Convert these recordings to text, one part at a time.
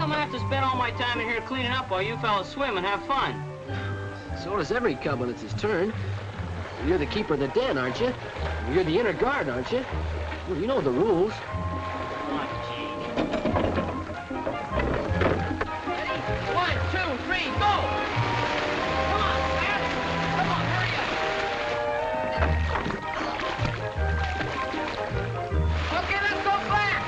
come I have to spend all my time in here cleaning up while you fellas swim and have fun? So does every cub when it's his turn. You're the keeper of the den, aren't you? You're the inner guard, aren't you? Well, you know the rules. Oh, gee. Ready? 1, 2, 3, go! Come on, fast! Come on, hurry up! Okay, let's go fast!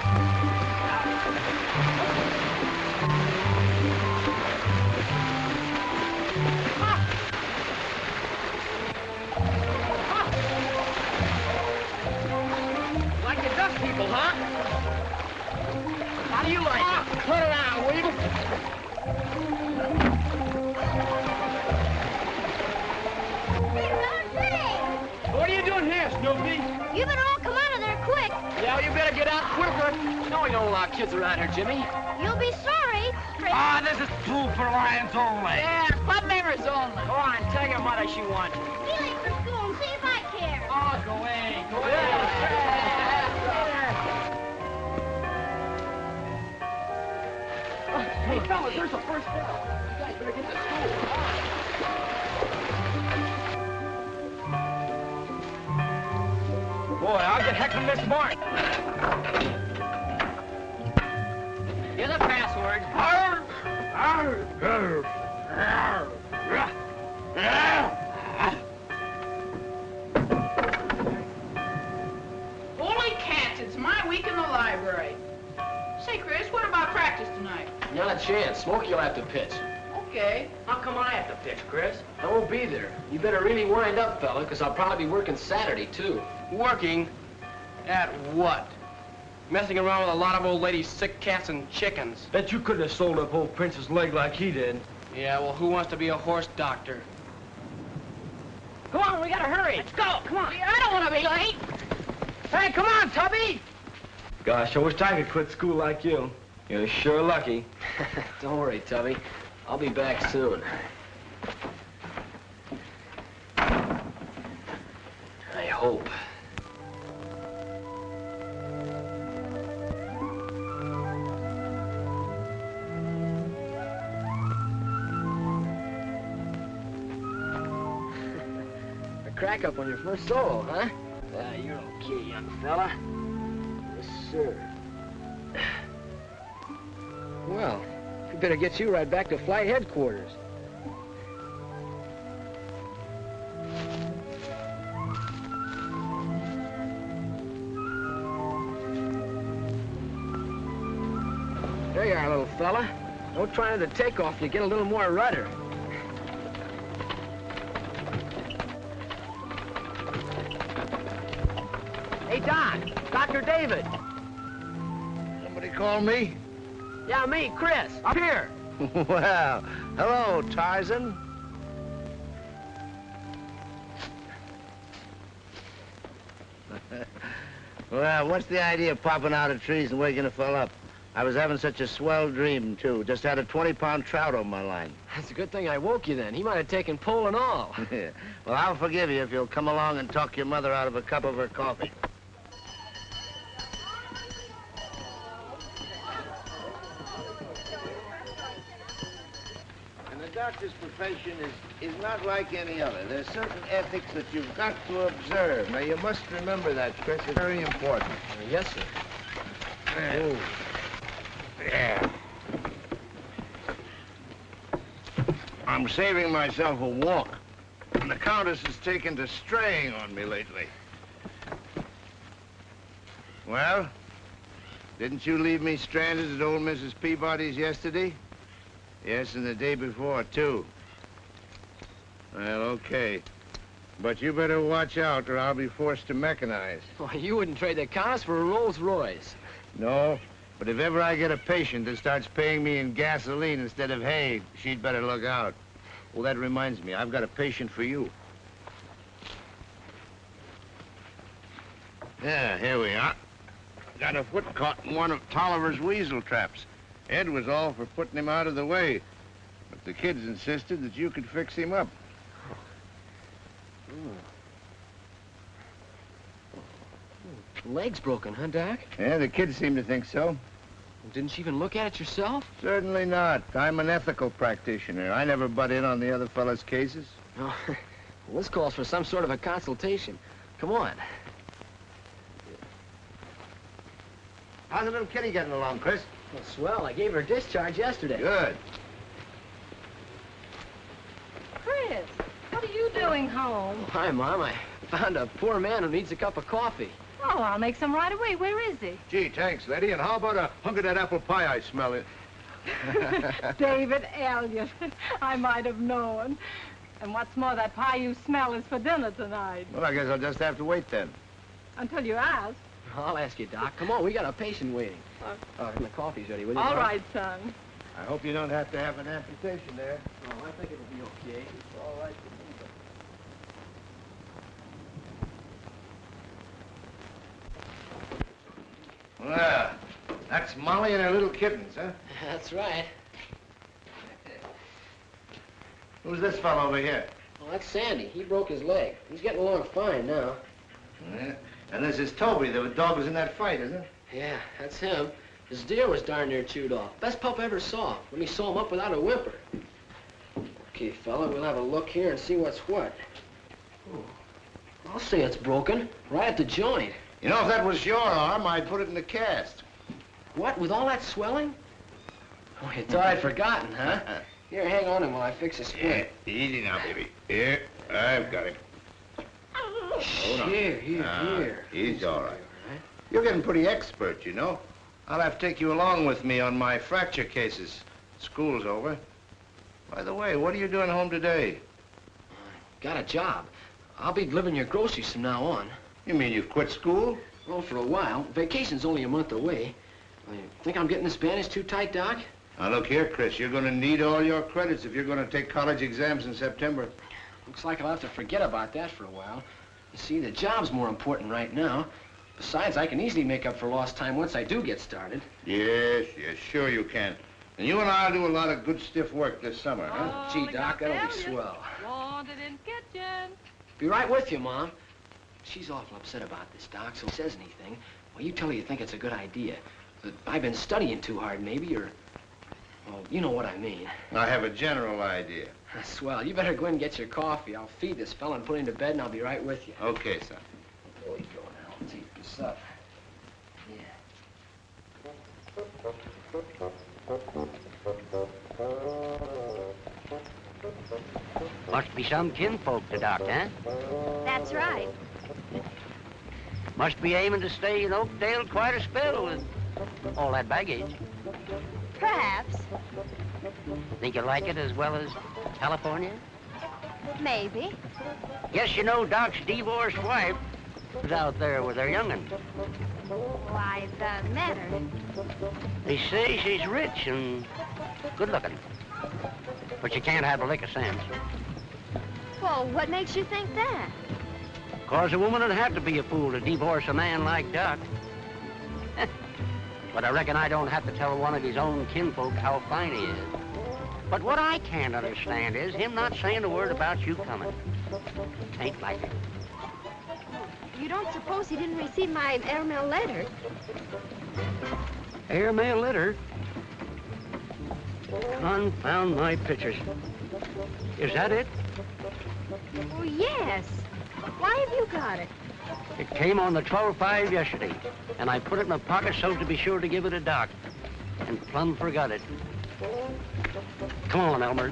Like the duck people, huh? How do you like it? Put it on, will you? What are you doing here, Snoopy? You better all come out of there quick. Yeah, you better get out quicker. No, we don't allow kids around here, Jimmy. You'll be sorry. Ah, this is food for lions only. Yeah, club members only. Go on, tell your mother she wants. Be late for school and see if I care. Oh, go away. Go away. Hey, fellas, there's the first bell. You guys better get to school. Boy, I'll get heckling this mark. Here's the password. Arr! Arr! Arr! Arr! Arr! Holy cats, it's my week in the library. Say, Chris, what about practice tonight? Not a chance. Smokey will have to pitch. Okay. How come I have to pitch, Chris? I won't be there. You better really wind up, fella, because I'll probably be working Saturday, too. Working? At what? Messing around with a lot of old ladies' sick cats and chickens. Bet you couldn't have sold up old Prince's leg like he did. Yeah, well, who wants to be a horse doctor? Come on, we gotta hurry. Let's go. Come on. I don't want to be late. Hey, come on, Tubby. Gosh, I wish I could quit school like you. You're sure lucky. Don't worry, Tubby. I'll be back soon. I hope. A crack up on your first solo, huh? You're okay, young fella. Yes, sir. Well, we better get you right back to flight headquarters. There you are, little fella. Don't try to take off, you get a little more rudder. Hey, Don, Dr. David. Somebody call me? Yeah, me, Chris, up here. Well, hello, Tarzan. Well, what's the idea of popping out of trees and waking a fella up? I was having such a swell dream, too. Just had a 20-pound trout on my line. That's a good thing I woke you then. He might have taken pole and all. Well, I'll forgive you if you'll come along and talk your mother out of a cup of her coffee. And the doctor's profession is not like any other. There's certain ethics that you've got to observe. Now, you must remember that, Chris. It's very important. Yes, sir. Oh. Yeah. I'm saving myself a walk. And the Countess has taken to straying on me lately. Well, didn't you leave me stranded at old Mrs. Peabody's yesterday? Yes, and the day before, too. Well, okay. But you better watch out or I'll be forced to mechanize. Why, you wouldn't trade the Countess for a Rolls Royce. No, but if ever I get a patient that starts paying me in gasoline instead of hay, she'd better look out. Well, that reminds me, I've got a patient for you. Yeah, here we are. Got a foot caught in one of Tolliver's weasel traps. Ed was all for putting him out of the way, but the kids insisted that you could fix him up. Leg's broken, huh, Doc? Yeah, the kids seem to think so. Didn't you even look at it yourself? Certainly not. I'm an ethical practitioner. I never butt in on the other fella's cases. Oh, well, this calls for some sort of a consultation. Come on. How's the little kitty getting along, Chris? Well, swell. I gave her a discharge yesterday. Good. Chris, what are you doing home? Hi, Mom. I found a poor man who needs a cup of coffee. Oh, I'll make some right away. Where is he? Gee, thanks, lady. And how about a hunk of that apple pie I smell it? David Elliott. I might have known. And what's more, that pie you smell is for dinner tonight. Well, I guess I'll just have to wait then. Until you ask. I'll ask you, Doc. Come on, we got a patient waiting. And the coffee's ready, will you? All Doc? right, son. I hope you don't have to have an amputation there. Oh, I think it'll be okay. It's all right for me. Well, that's Molly and her little kittens, huh? That's right. Who's this fellow over here? Well, that's Sandy. He broke his leg. He's getting along fine now. Yeah. And this is Toby, the dog was in that fight, isn't it? Yeah, that's him. His deer was darn near chewed off. Best pup I ever saw. When he saw him up without a whimper. Okay, fella, we'll have a look here and see what's what. Oh, I'll say it's broken. Right at the joint. You know, if that was your arm, I'd put it in the cast. What, with all that swelling? Oh, you thought I'd forgotten, huh? Here, hang on him while I fix a splint. Yeah, easy now, baby. Here, I've got him. Here. He's all right. You're getting pretty expert, you know. I'll have to take you along with me on my fracture cases. School's over. By the way, what are you doing home today? Got a job. I'll be delivering your groceries from now on. You mean you've quit school? Well, for a while. Vacation's only a month away. You think I'm getting this bandage too tight, Doc? Now, look here, Chris. You're going to need all your credits if you're going to take college exams in September. Looks like I'll have to forget about that for a while. You see, the job's more important right now. Besides, I can easily make up for lost time once I do get started. Yes, sure you can. And you and I'll do a lot of good stiff work this summer, huh? Gee, Doc, that'll be swell. Wanted in kitchen. Be right with you, Mom. She's awful upset about this, Doc, so if she says anything, well, you tell her you think it's a good idea. That I've been studying too hard, maybe, or... Well, you know what I mean. I have a general idea. Swell. You better go in and get your coffee. I'll feed this fella and put him to bed, and I'll be right with you. Okay, son. There we go now. Let's eat this up. Must be some kinfolk to Doc, huh? That's right. Must be aiming to stay in Oakdale quite a spell with all that baggage. Perhaps. Think you like it as well as California? Maybe. Guess you know Doc's divorced wife is out there with her young'un. Why, the matter. They say she's rich and good-looking. But you can't have a lick of sense. Well, what makes you think that? 'Cause a woman would have to be a fool to divorce a man like Doc. But I reckon I don't have to tell one of his own kinfolk how fine he is. But what I can't understand is him not saying a word about you coming. Ain't like it. You don't suppose he didn't receive my airmail letter? Airmail letter? Confound my pictures. Is that it? Oh, yes. Why have you got it? It came on the 12/5 yesterday, and I put it in my pocket so to be sure to give it to Doc. And plumb forgot it. Come on, Elmer.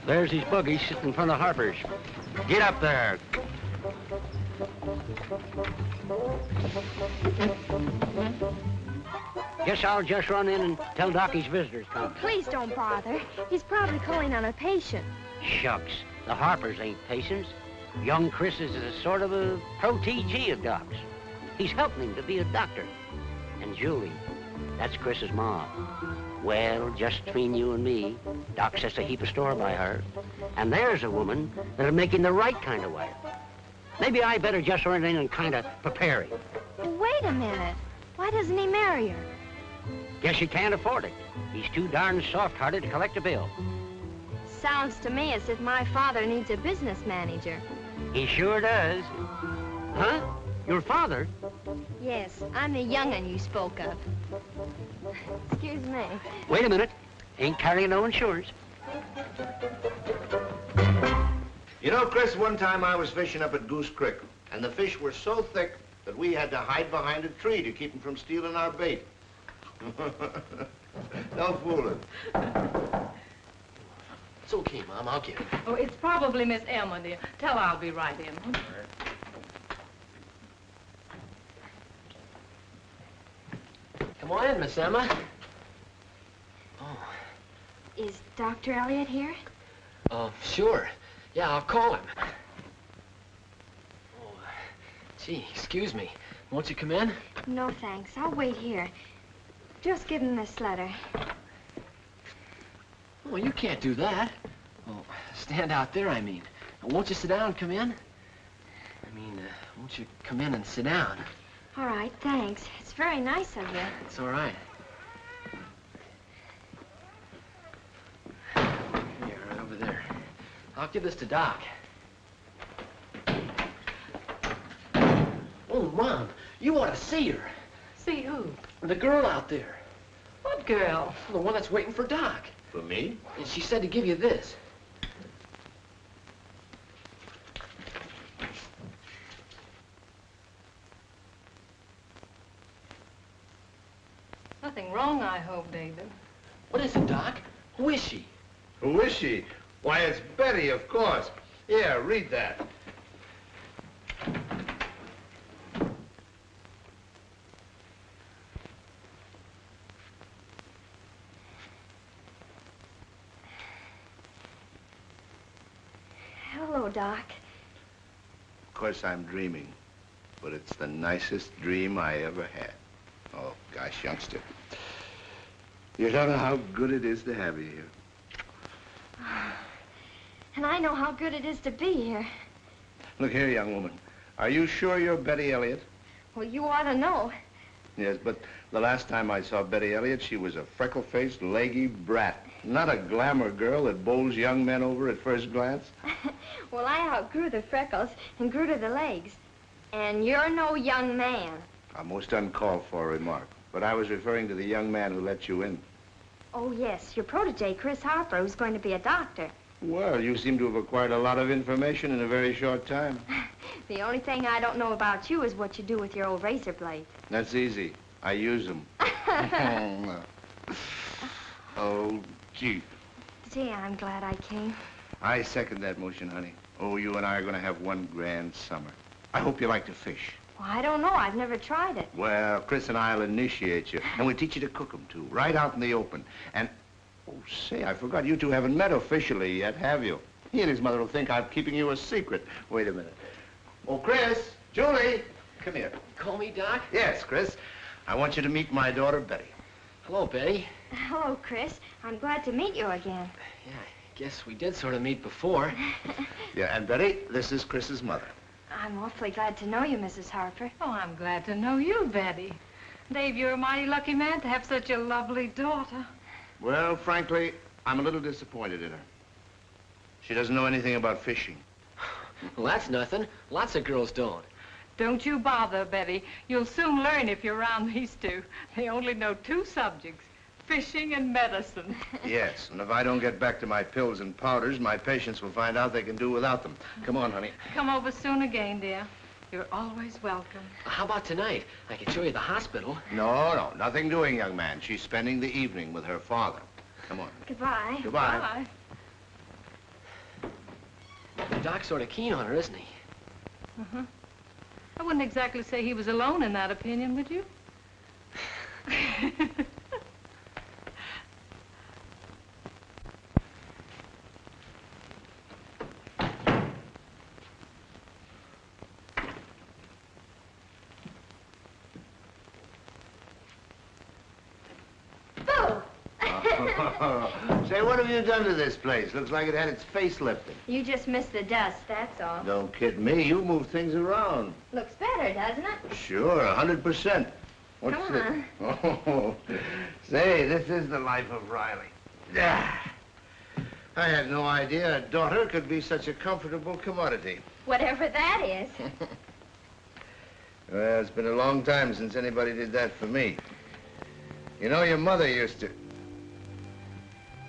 There's his buggy sitting in front of Harper's. Get up there. Guess I'll just run in and tell Doc his visitor's come. Please don't bother. He's probably calling on a patient. Shucks, the Harpers ain't patients. Young Chris is a sort of a protégé of Doc's. He's helping him to be a doctor. And Julie, that's Chris's mom. Well, just between you and me, Doc sets a heap of store by her. And there's a woman that'll make him the right kind of wife. Maybe I better just run in and kind of prepare him. Wait a minute. Why doesn't he marry her? Guess he can't afford it. He's too darn soft-hearted to collect a bill. Sounds to me as if my father needs a business manager. He sure does. Huh? Your father? Yes, I'm the young'un you spoke of. Excuse me. Wait a minute. Ain't carrying no insurance. You know, Chris, one time I was fishing up at Goose Creek, and the fish were so thick that we had to hide behind a tree to keep them from stealing our bait. No fooling. It's okay, Mom. I'll get it. Oh, it's probably Miss Emma, dear. Tell her I'll be right in. Come on in, Miss Emma. Oh. Is Dr. Elliott here? Sure. Yeah, I'll call him. Oh, gee, excuse me. Won't you come in? No, thanks. I'll wait here. Just give him this letter. Oh, you can't do that. Oh, stand out there, I mean. Won't you sit down and come in? I mean, won't you come in and sit down? All right, thanks. It's very nice of you. It's all right. Here, right over there. I'll give this to Doc. Oh, Mom, you ought to see her. See who? The girl out there. What girl? The one that's waiting for Doc. For me? And she said to give you this. Nothing wrong, I hope, David. What is it, Doc? Who is she? Who is she? Why, it's Betty, of course. Yeah, read that. Hello, Doc. Of course, I'm dreaming, but it's the nicest dream I ever had. Oh, gosh, youngster. You don't know how good it is to have you here. And I know how good it is to be here. Look here, young woman. Are you sure you're Betty Elliott? Well, you ought to know. Yes, but the last time I saw Betty Elliott, she was a freckle-faced, leggy brat. Not a glamour girl that bowls young men over at first glance. Well, I outgrew the freckles and grew to the legs. And you're no young man. A most uncalled for remark. But I was referring to the young man who let you in. Oh, yes, your protege, Chris Harper, who's going to be a doctor. Well, you seem to have acquired a lot of information in a very short time. The only thing I don't know about you is what you do with your old razor blade. That's easy. I use them. Oh, gee. Gee, I'm glad I came. I second that motion, honey. Oh, you and I are going to have one grand summer. I hope you like to fish. Well, I don't know. I've never tried it. Well, Chris and I'll initiate you, and we'll teach you to cook them, too, right out in the open. And, oh, say, I forgot, you two haven't met officially yet, have you? He and his mother will think I'm keeping you a secret. Wait a minute. Oh, Chris, Julie, come here. Call me, Doc? Yes, Chris. I want you to meet my daughter, Betty. Hello, Betty. Hello, Chris. I'm glad to meet you again. Yeah, I guess we did sort of meet before. Yeah, and Betty, this is Chris's mother. I'm awfully glad to know you, Mrs. Harper. Oh, I'm glad to know you, Betty. Dave, you're a mighty lucky man to have such a lovely daughter. Well, frankly, I'm a little disappointed in her. She doesn't know anything about fishing. Well, that's nothing. Lots of girls don't. Don't you bother, Betty. You'll soon learn if you're around these two. They only know two subjects, fishing and medicine. Yes, and if I don't get back to my pills and powders, my patients will find out they can do without them. Come on, honey. Come over soon again, dear. You're always welcome. How about tonight? I can show you the hospital. No, nothing doing, young man. She's spending the evening with her father. Come on. Goodbye. Goodbye. Bye. The Doc's sort of keen on her, isn't he? Uh-huh. I wouldn't exactly say he was alone in that opinion, would you? Say, what have you done to this place? Looks like it had its face lifted. You just missed the dust, that's all. Don't kid me. You move things around. Looks better, doesn't it? Sure, 100%. What's Come this? on. Oh, say, this is the life of Riley. Ah, I had no idea a daughter could be such a comfortable commodity. Whatever that is. Well, it's been a long time since anybody did that for me. You know, your mother used to...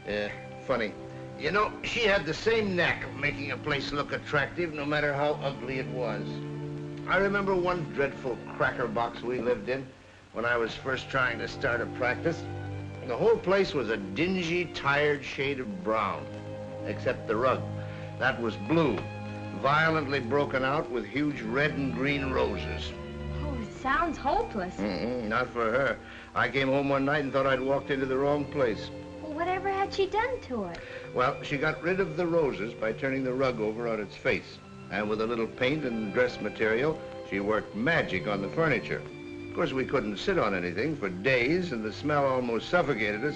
Yeah, funny. You know, she had the same knack of making a place look attractive no matter how ugly it was. I remember one dreadful cracker box we lived in when I was first trying to start a practice. The whole place was a dingy, tired shade of brown, except the rug. That was blue, violently broken out with huge red and green roses. Oh, it sounds hopeless. Not for her. I came home one night and thought I'd walked into the wrong place. Well, whatever had she done to it? Well, she got rid of the roses by turning the rug over on its face. And with a little paint and dress material, she worked magic on the furniture. Of course, we couldn't sit on anything for days, and the smell almost suffocated us.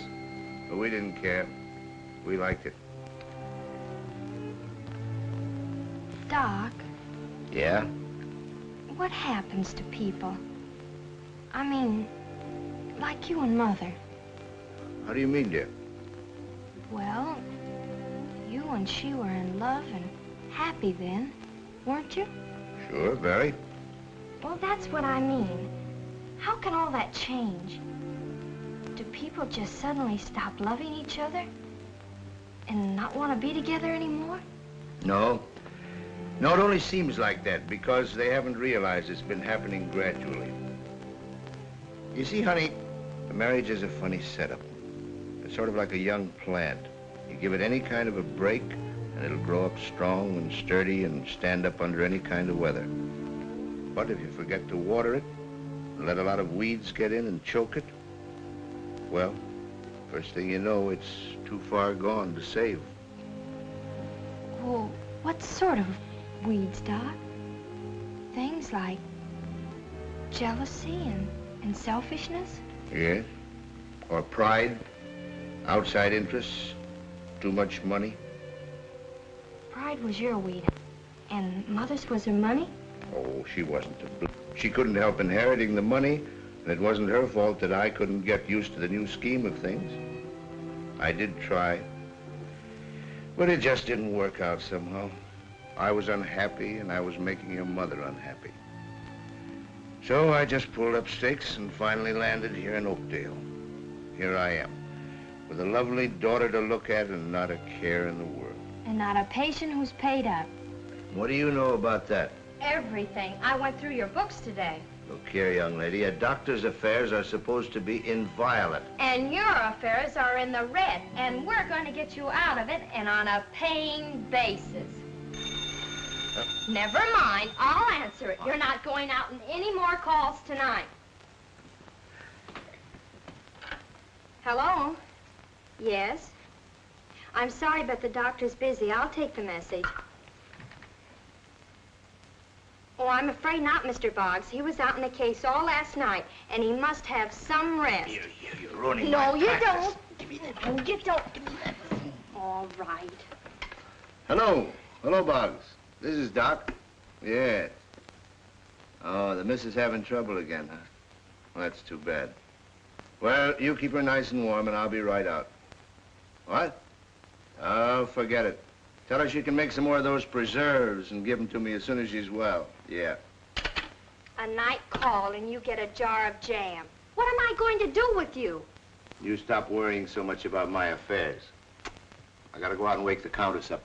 But we didn't care. We liked it. Doc, Yeah? what happens to people? I mean, like you and Mother. How do you mean, dear? Well, you and she were in love and happy then, weren't you? Sure, very. Well, that's what I mean. How can all that change? Do people just suddenly stop loving each other and not want to be together anymore? No. No, it only seems like that because they haven't realized it's been happening gradually. You see, honey, a marriage is a funny setup. It's sort of like a young plant. You give it any kind of a break, and it'll grow up strong and sturdy and stand up under any kind of weather. But if you forget to water it, and let a lot of weeds get in and choke it, well, first thing you know, it's too far gone to save. Well, what sort of weeds, Doc? Things like jealousy and selfishness? Yes? Or pride, outside interests, too much money. Pride was your weed, and Mother's was her money? Oh, she wasn't to blame. She couldn't help inheriting the money, and it wasn't her fault that I couldn't get used to the new scheme of things. I did try, but it just didn't work out somehow. I was unhappy, and I was making her mother unhappy. So I just pulled up stakes and finally landed here in Oakdale. Here I am, with a lovely daughter to look at and not a care in the world. And not a patient who's paid up. What do you know about that? Everything. I went through your books today. Look here, young lady, a doctor's affairs are supposed to be inviolate. And your affairs are in the red, and we're going to get you out of it, and on a paying basis. Never mind, I'll answer it. You're not going out in any more calls tonight. Hello? Yes? I'm sorry, but the doctor's busy. I'll take the message. Oh, I'm afraid not, Mr. Boggs. He was out in the case all last night, and he must have some rest. You're ruining No, my you practice. don't. Give me that. Oh, you don't. Give me that. All right. Hello. Hello, Boggs. This is Doc. Yeah. Oh, the missus having trouble again, huh? Well, that's too bad. Well, you keep her nice and warm, and I'll be right out. What? Oh, forget it. Tell her she can make some more of those preserves and give them to me as soon as she's well. Yeah. A night call, and you get a jar of jam. What am I going to do with you? You stop worrying so much about my affairs. I gotta go out and wake the Countess up.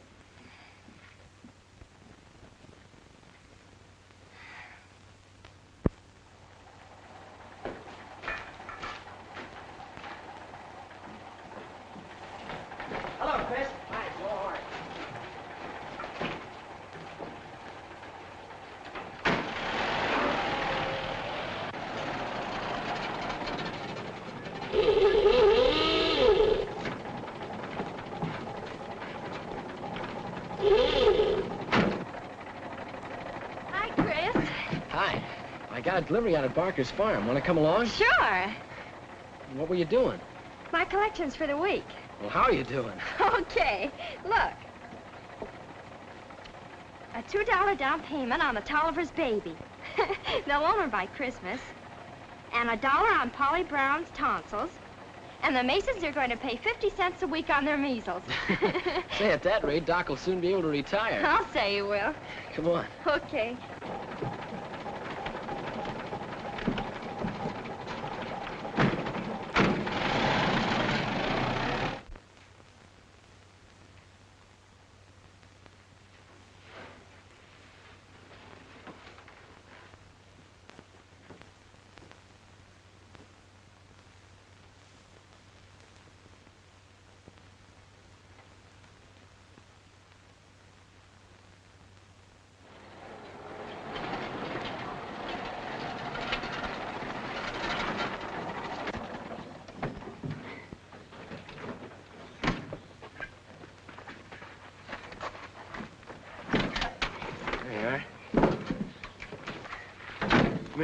Hello, Chris. Hi, Lord. Hi, Chris. Hi. I got a delivery out at Barker's farm. Want to come along? Sure. What were you doing? My collections for the week. Well, how are you doing? Okay, look. A $2 down payment on the Tolliver's baby. They'll own her by Christmas. And $1 on Polly Brown's tonsils. And the Masons are going to pay 50 cents a week on their measles. Say, at that rate, Doc will soon be able to retire. I'll say you will. Come on. Okay.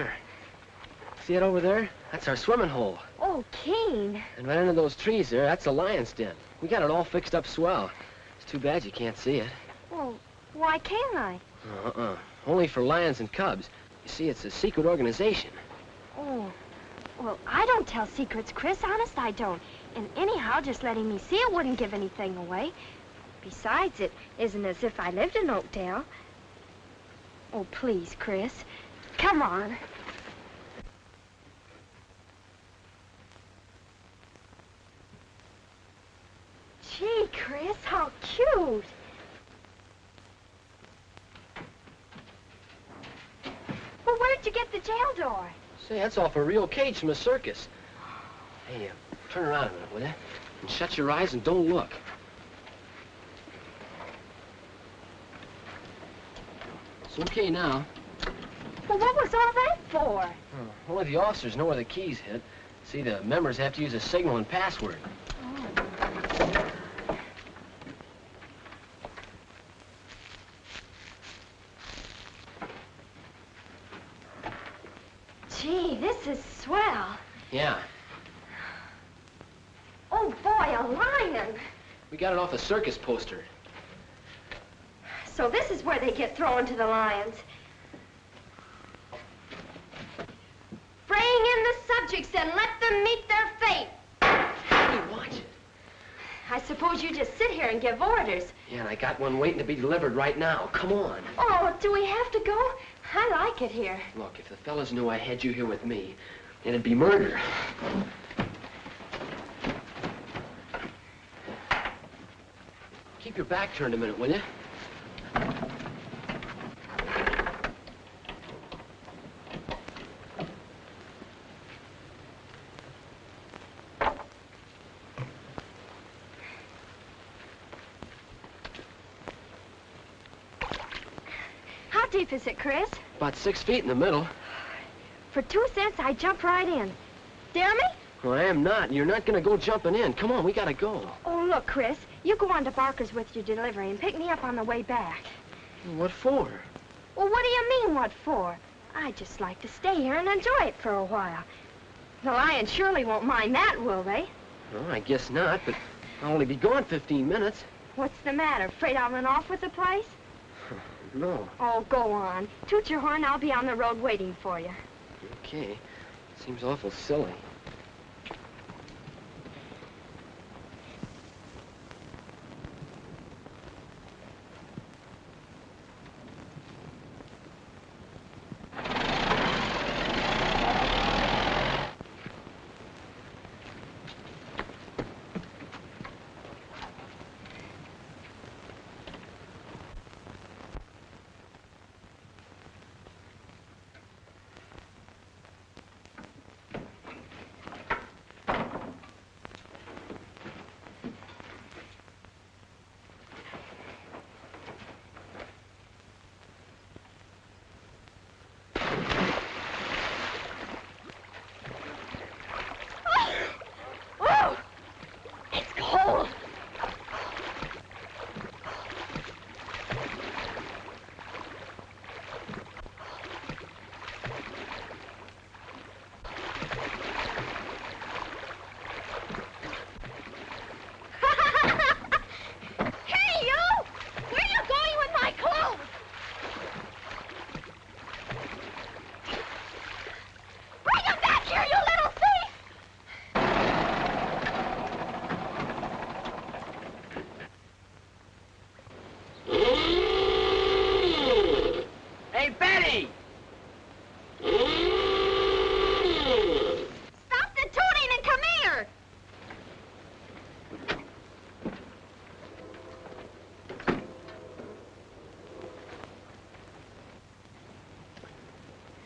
here. See it over there? That's our swimming hole. Oh, Keen. And right under those trees there, that's the lion's den. We got it all fixed up swell. It's too bad you can't see it. Well, why can't I? Only for lions and cubs. You see, it's a secret organization. Oh, well, I don't tell secrets, Chris. Honest, I don't. And anyhow, just letting me see it wouldn't give anything away. Besides, it isn't as if I lived in Oakdale. Oh, please, Chris. Come on. Gee, Chris, how cute. Well, where'd you get the jail door? Say, that's off a real cage from a circus. Hey, turn around a minute, will you? And shut your eyes and don't look. It's okay now. Well, what was all that for? Only the officers know where the keys hit. See, the members have to use a signal and password. Gee, this is swell. Yeah. Oh, boy, a lion. We got it off a circus poster. So this is where they get thrown to the lions. Bring in the subjects and let them meet their fate. Hey, watch it. I suppose you just sit here and give orders. Yeah, and I got one waiting to be delivered right now. Come on. Oh, do we have to go? I like it here. Look, if the fellas knew I had you here with me, it'd be murder. Keep your back turned a minute, will you? How deep is it, Chris? About 6 feet in the middle. For 2 cents, I jump right in. Dare me? Well, I am not, and you're not gonna go jumping in. Come on, we gotta go. Oh, look, Chris. You go on to Barker's with your delivery and pick me up on the way back. What for? Well, what do you mean, what for? I just like to stay here and enjoy it for a while. The lions surely won't mind that, will they? Well, I guess not, but I'll only be gone 15 minutes. What's the matter? Afraid I'll run off with the place? No. Oh, go on. Toot your horn, I'll be on the road waiting for you. Okay. Seems awful silly.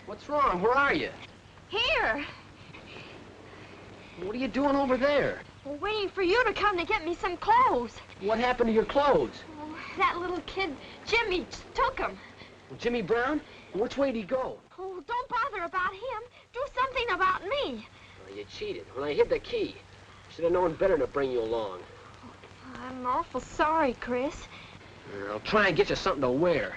What's wrong? Where are you? Here. What are you doing over there? We're waiting for you to come to get me some clothes. What happened to your clothes? Oh, that little kid, Jimmy, took them. Jimmy Brown? Which way did he go? Oh, don't bother about him. Do something about me. Well, you cheated. When I hid the key, should have known better to bring you along. I'm awful sorry, Chris. I'll try and get you something to wear.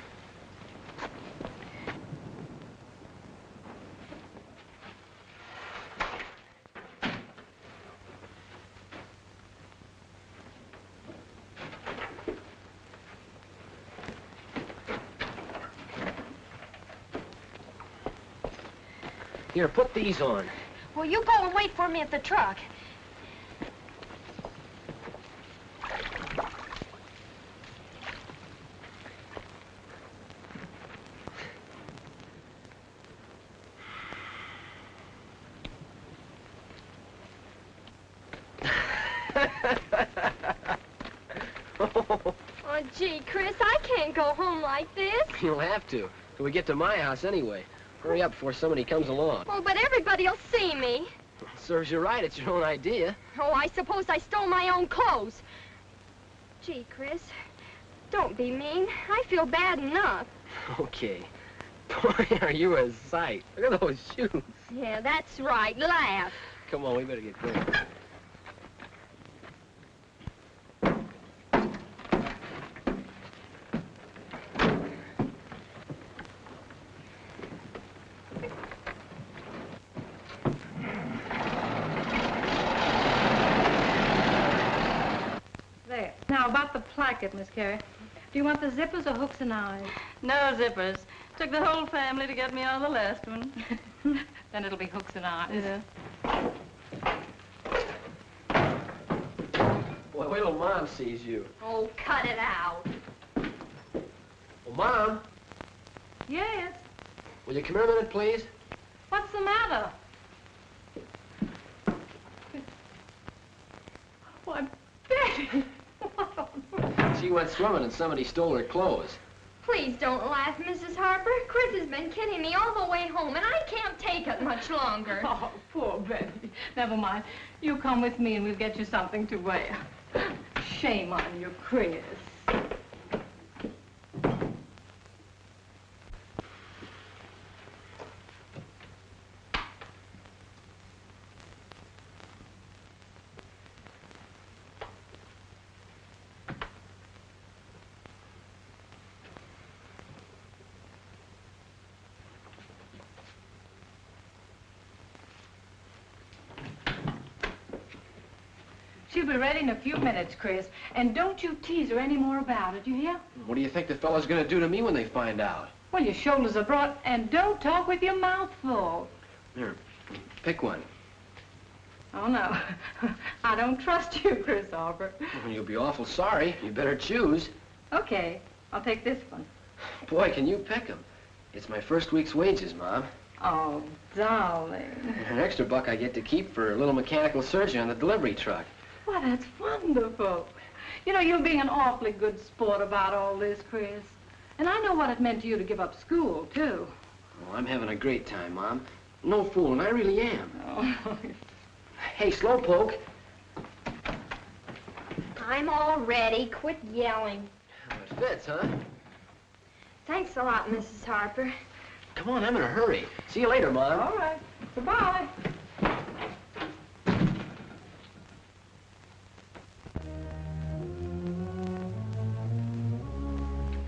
Here, put these on. Well, you go and wait for me at the truck. Oh, gee, Chris, I can't go home like this. You'll have to, till we get to my house anyway. Hurry up before somebody comes along. Oh, but everybody'll see me. Serves you right, it's your own idea. Oh, I suppose I stole my own clothes. Gee, Chris, don't be mean. I feel bad enough. Okay. Boy, are you a sight. Look at those shoes. Yeah, that's right. Laugh. Come on, we better get going. There. Now, about the placket, Miss Carey. Do you want the zippers or hooks and eyes? No zippers. Took the whole family to get me on the last one. Then it'll be hooks and eyes. Yeah. Boy, wait till Mom sees you. Oh, cut it out. Well, Mom, Yes. will you come here a minute, please? What's the matter? Why, Betty! She went swimming and somebody stole her clothes. Please don't laugh, Mrs. Harper. Chris has been kidding me all the way home, and I can't take it much longer. Oh, poor Betty. Never mind. You come with me and we'll get you something to wear. Shame on you, Chris. She'll be ready in a few minutes, Chris. And don't you tease her any more about it, you hear? What do you think the fellow's gonna do to me when they find out? Well, your shoulders are broad, and don't talk with your mouth full. Here, pick one. Oh, no. I don't trust you, Chris Harper. Well, you'll be awful sorry. You better choose. Okay, I'll take this one. Boy, can you pick 'em. It's my first week's wages, Mom. Oh, darling. An extra buck I get to keep for a little mechanical surgery on the delivery truck. Well, that's wonderful. You know, you're being an awfully good sport about all this, Chris. And I know what it meant to you to give up school, too. Oh, I'm having a great time, Mom. No fooling, I really am. Oh. Hey, Slowpoke. I'm all ready. Quit yelling. Well, it fits, huh? Thanks a lot, Mrs. Harper. Come on, I'm in a hurry. See you later, Mom. All right. Goodbye.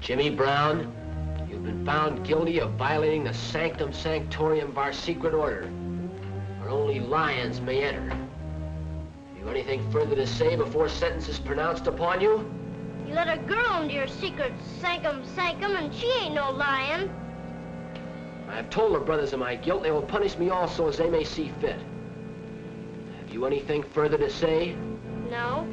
Jimmy Brown, you've been found guilty of violating the sanctum sanctorium of our secret order, where only lions may enter. Have you anything further to say before sentence is pronounced upon you? You let a girl into your secret sanctum sanctum, and she ain't no lion. I have told the brothers of my guilt. They will punish me also as they may see fit. Have you anything further to say? No.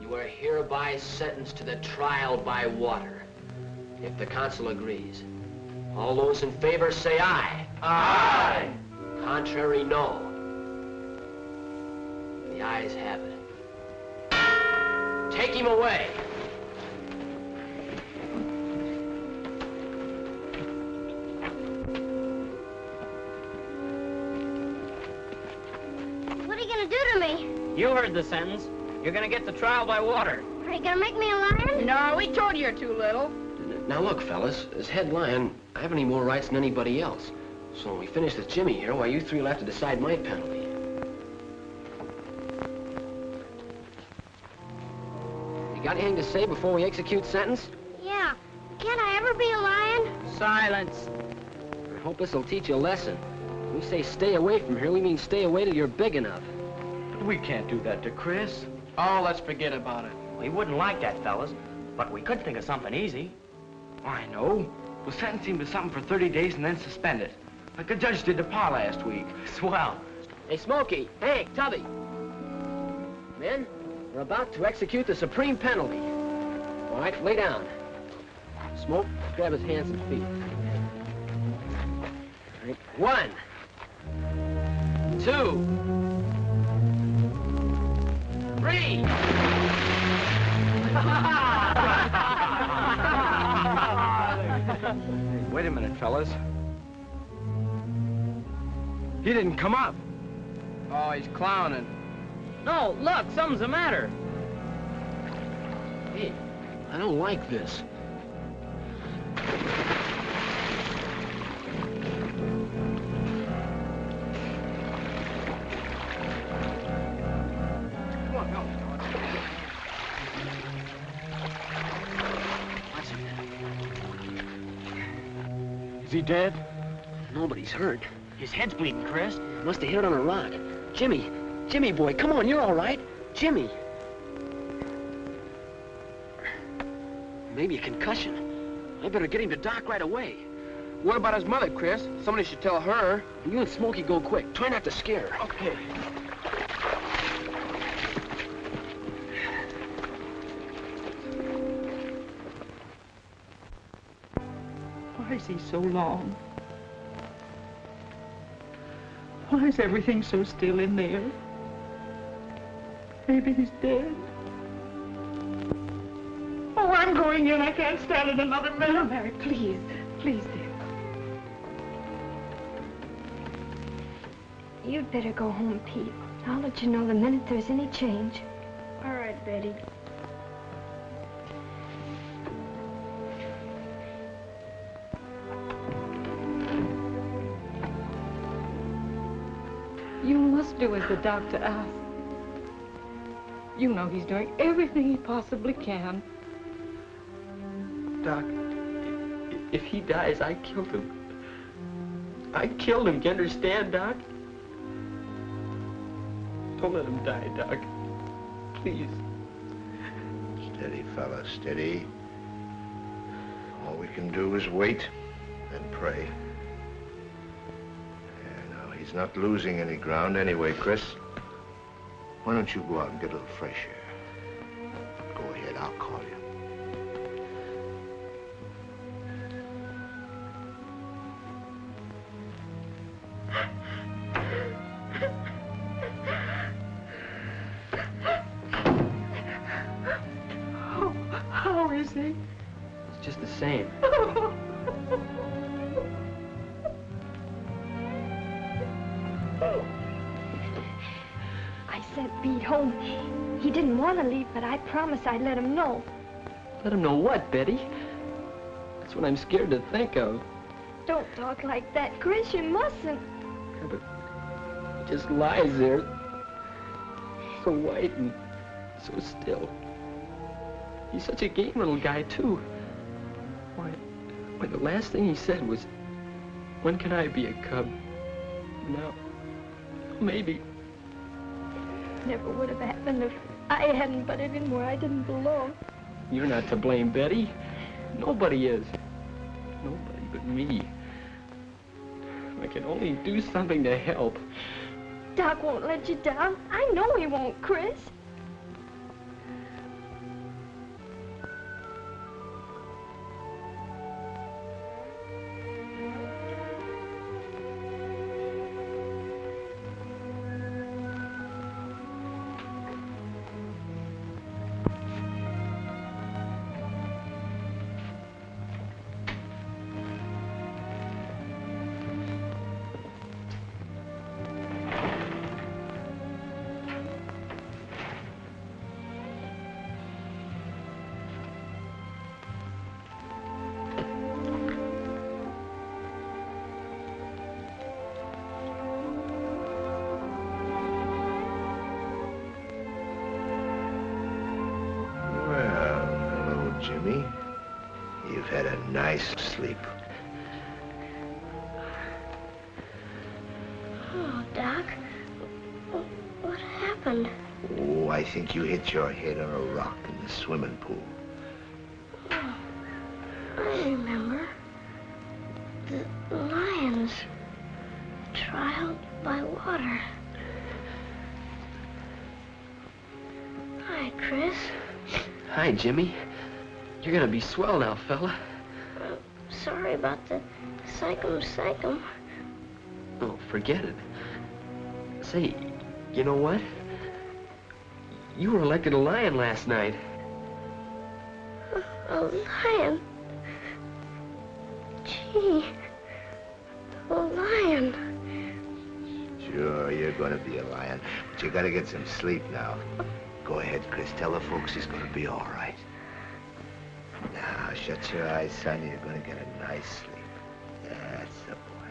You are hereby sentenced to the trial by water, if the consul agrees. All those in favor say aye. Aye. Contrary, no. The ayes have it. Take him away. What are you gonna do to me? You heard the sentence. You're gonna get the trial by water. Are you gonna make me a lion? No, we told you you're too little. Now look, fellas, as head lion, I have any more rights than anybody else. So when we finish with Jimmy here, why, you three will have to decide my penalty. You got anything to say before we execute sentence? Yeah. Can't I ever be a lion? Silence. I hope this'll teach you a lesson. When we say stay away from here, we mean stay away till you're big enough. But we can't do that to Chris. Oh, let's forget about it. We wouldn't like that, fellas, but we could think of something easy. Oh, I know. We'll sentence him to something for 30 days and then suspend it. Like the judge did to Pa last week. Swell. Hey, Smokey, Hank, Tubby. Men, we're about to execute the supreme penalty. All right, lay down. Smoke, grab his hands and feet. All right, 1, 2, 3. Wait a minute, fellas. He didn't come up. Oh, he's clowning. No, look, something's the matter. Hey, I don't like this. Is he dead? Nobody's hurt. His head's bleeding, Chris. Must have hit on a rock. Jimmy boy, come on, you're all right. Jimmy. Maybe a concussion. I better get him to Doc right away. What about his mother, Chris? Somebody should tell her. And you and Smokey go quick. Try not to scare her. Okay. Why is he so long? Why is everything so still in there? Maybe he's dead. Oh, I'm going in. I can't stand it another minute. No, Mary, please. Please, dear. You'd better go home, Pete. I'll let you know the minute there's any change. All right, Betty. You must do as the doctor asks. You know he's doing everything he possibly can. Doc, if he dies, I killed him. I killed him, do you understand, Doc? Don't let him die, Doc. Please. Steady, fella, steady. All we can do is wait and pray. Yeah, no, he's not losing any ground anyway, Chris. Why don't you go out and get a little fresh air? Go ahead, I'll call you. How is he? It's just the same. I sent Pete home. He didn't want to leave, but I promised I'd let him know. Let him know what, Betty? That's what I'm scared to think of. Don't talk like that, Chris. You mustn't. Yeah, but he just lies there, so white and so still. He's such a game little guy, too. Why, the last thing he said was, when can I be a cub? Now, maybe. Never would have happened if I hadn't butted in where I didn't belong. You're not to blame, Betty. Nobody is. Nobody but me. I can only do something to help. Doc won't let you down. I know he won't, Chris. Jimmy. You've had a nice sleep. Oh, Doc. What happened? Oh, I think you hit your head on a rock in the swimming pool. I remember. The lions. Trial by water. Hi, Chris. Hi, Jimmy. You're gonna be swell now, fella. Sorry about the psychum. Oh, forget it. Say, you know what? You were elected a lion last night. A lion? Gee, a lion. Sure, you're gonna be a lion, but you gotta get some sleep now. Go ahead, Chris. Tell the folks he's gonna be all right. Now, shut your eyes, son. You're gonna get a nice sleep. That's the boy.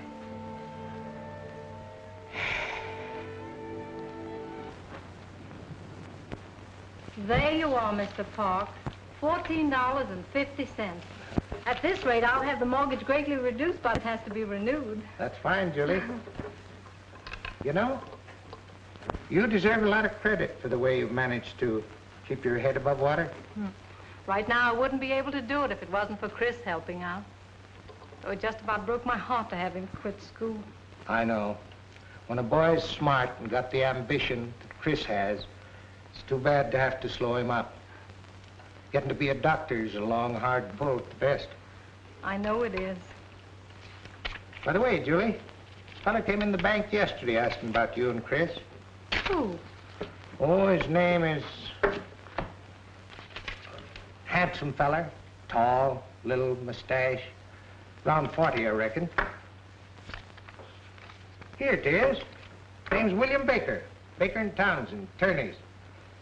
There you are, Mr. Park. $14.50. At this rate, I'll have the mortgage greatly reduced, but it has to be renewed. That's fine, Julie. You know, you deserve a lot of credit for the way you've managed to keep your head above water. Right now, I wouldn't be able to do it if it wasn't for Chris helping out. So it just about broke my heart to have him quit school. I know. When a boy's smart and got the ambition that Chris has, it's too bad to have to slow him up. Getting to be a doctor is a long, hard pull at the best. I know it is. By the way, Julie, a fellow came in the bank yesterday asking about you and Chris. Who? Oh, his name is... Handsome feller. Tall, little mustache. Around 40, I reckon. Here it is. Name's William Baker. Baker and Townsend, attorneys.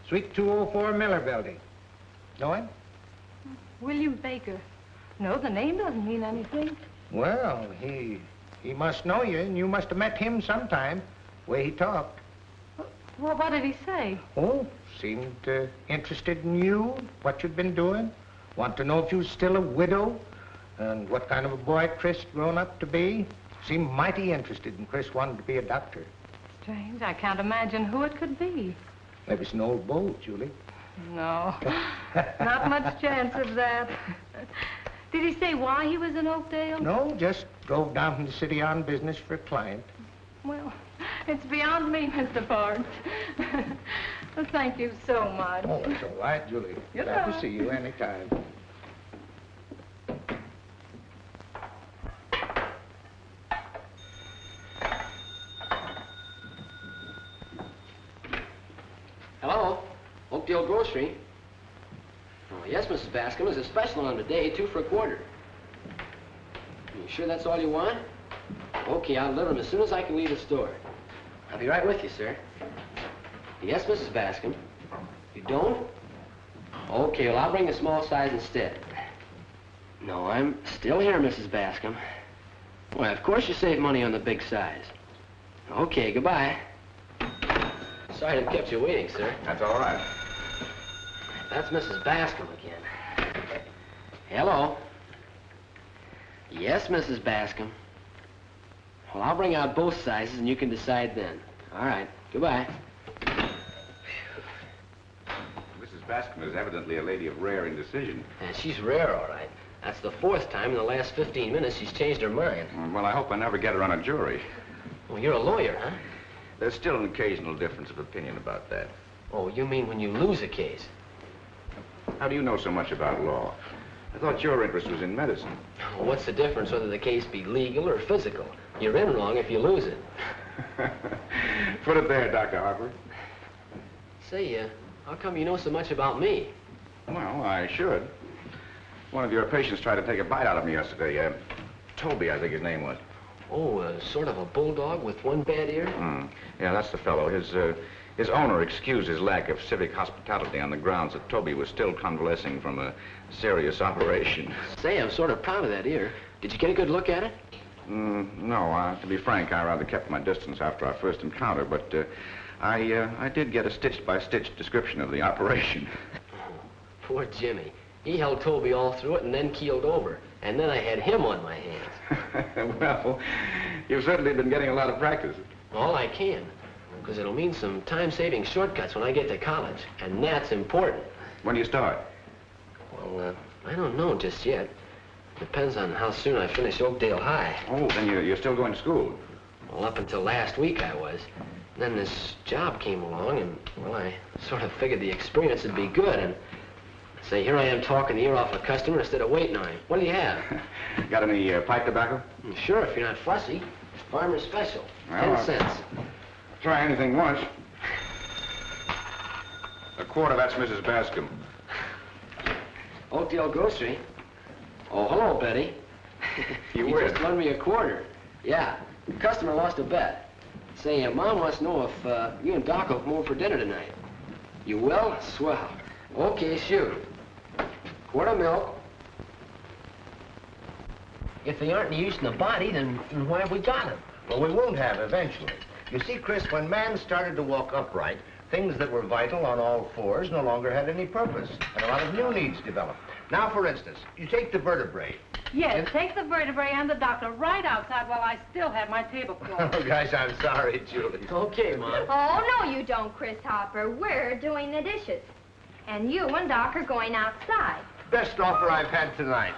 Suite 204 Miller Building. Know him? William Baker. No, the name doesn't mean anything. Well, he must know you, and you must have met him sometime, the way he talked. Well, what did he say? Oh, seemed interested in you, what you'd been doing. Want to know if you was still a widow, and what kind of a boy Chris had grown up to be. Seemed mighty interested in Chris wanting to be a doctor. Strange. I can't imagine who it could be. Maybe it's an old beau, Julie. No, not much chance of that. Did he say why he was in Oakdale? No, just drove down from the city on business for a client. Well, it's beyond me, Mr. Parks. Well, thank you so much. Oh, it's all right, Julie. Glad to see you anytime. Hello? Oakdale Grocery? Oh, yes, Mrs. Bascom. There's a special on today, 2 for a quarter. You sure that's all you want? Okay, I'll deliver them as soon as I can leave the store. I'll be right with you, sir. Yes, Mrs. Bascom. You don't? Okay, well, I'll bring the small size instead. No, I'm still here, Mrs. Bascom. Well, of course you save money on the big size. Okay, goodbye. Sorry to have kept you waiting, sir. That's all right. That's Mrs. Bascom again. Hello? Yes, Mrs. Bascom. Well, I'll bring out both sizes and you can decide then. All right, goodbye. Mrs. Bascom is evidently a lady of rare indecision. And she's rare, all right. That's the 4th time in the last 15 minutes she's changed her mind. Well, I hope I never get her on a jury. Well, you're a lawyer, huh? There's still an occasional difference of opinion about that. Oh, you mean when you lose a case? How do you know so much about law? I thought your interest was in medicine. Well, what's the difference whether the case be legal or physical? You're in wrong if you lose it. Put it there, Dr. Harper. Say, how come you know so much about me? Well, I should. One of your patients tried to take a bite out of me yesterday. Toby, I think his name was. Oh, sort of a bulldog with one bad ear? Yeah, that's the fellow. His owner excused his lack of civic hospitality on the grounds that Toby was still convalescing from a serious operation. Say, I'm sort of proud of that ear. Did you get a good look at it? No, to be frank, I rather kept my distance after our first encounter, but I did get a stitch-by-stitch description of the operation. Poor Jimmy. He held Toby all through it and then keeled over. And then I had him on my hands. Well, you've certainly been getting a lot of practice. All I can, because it'll mean some time-saving shortcuts when I get to college, and that's important. When do you start? Well, I don't know just yet. Depends on how soon I finish Oakdale High. Oh, then you're still going to school? Well, up until last week I was. Then this job came along, and, well, I sort of figured the experience would be good, and say, here I am talking the ear off a customer instead of waiting on him. What do you have? Got any pipe tobacco? Sure, if you're not fussy. Farmer's special. Well, 10 cents. Try anything once. A quarter, that's Mrs. Bascom. Oakdale Grocery. Oh, hello, Betty. You just won me a quarter. Yeah, the customer lost a bet. Say, Mom wants to know if you and Doc will come over for dinner tonight. You will? Swell. Okay, shoot. Quart of milk. If they aren't any use in the body, then why have we got them? Well, we won't have eventually. You see, Chris, when man started to walk upright, things that were vital on all fours no longer had any purpose, and a lot of new needs developed. Now, for instance, you take the vertebrae. Yes, take the vertebrae and the doctor right outside while I still have my tablecloth. Oh, guys, I'm sorry, Julie. Okay, Mom. Oh, no, you don't, Chris Harper. We're doing the dishes. And you and Doc are going outside. Best offer I've had tonight.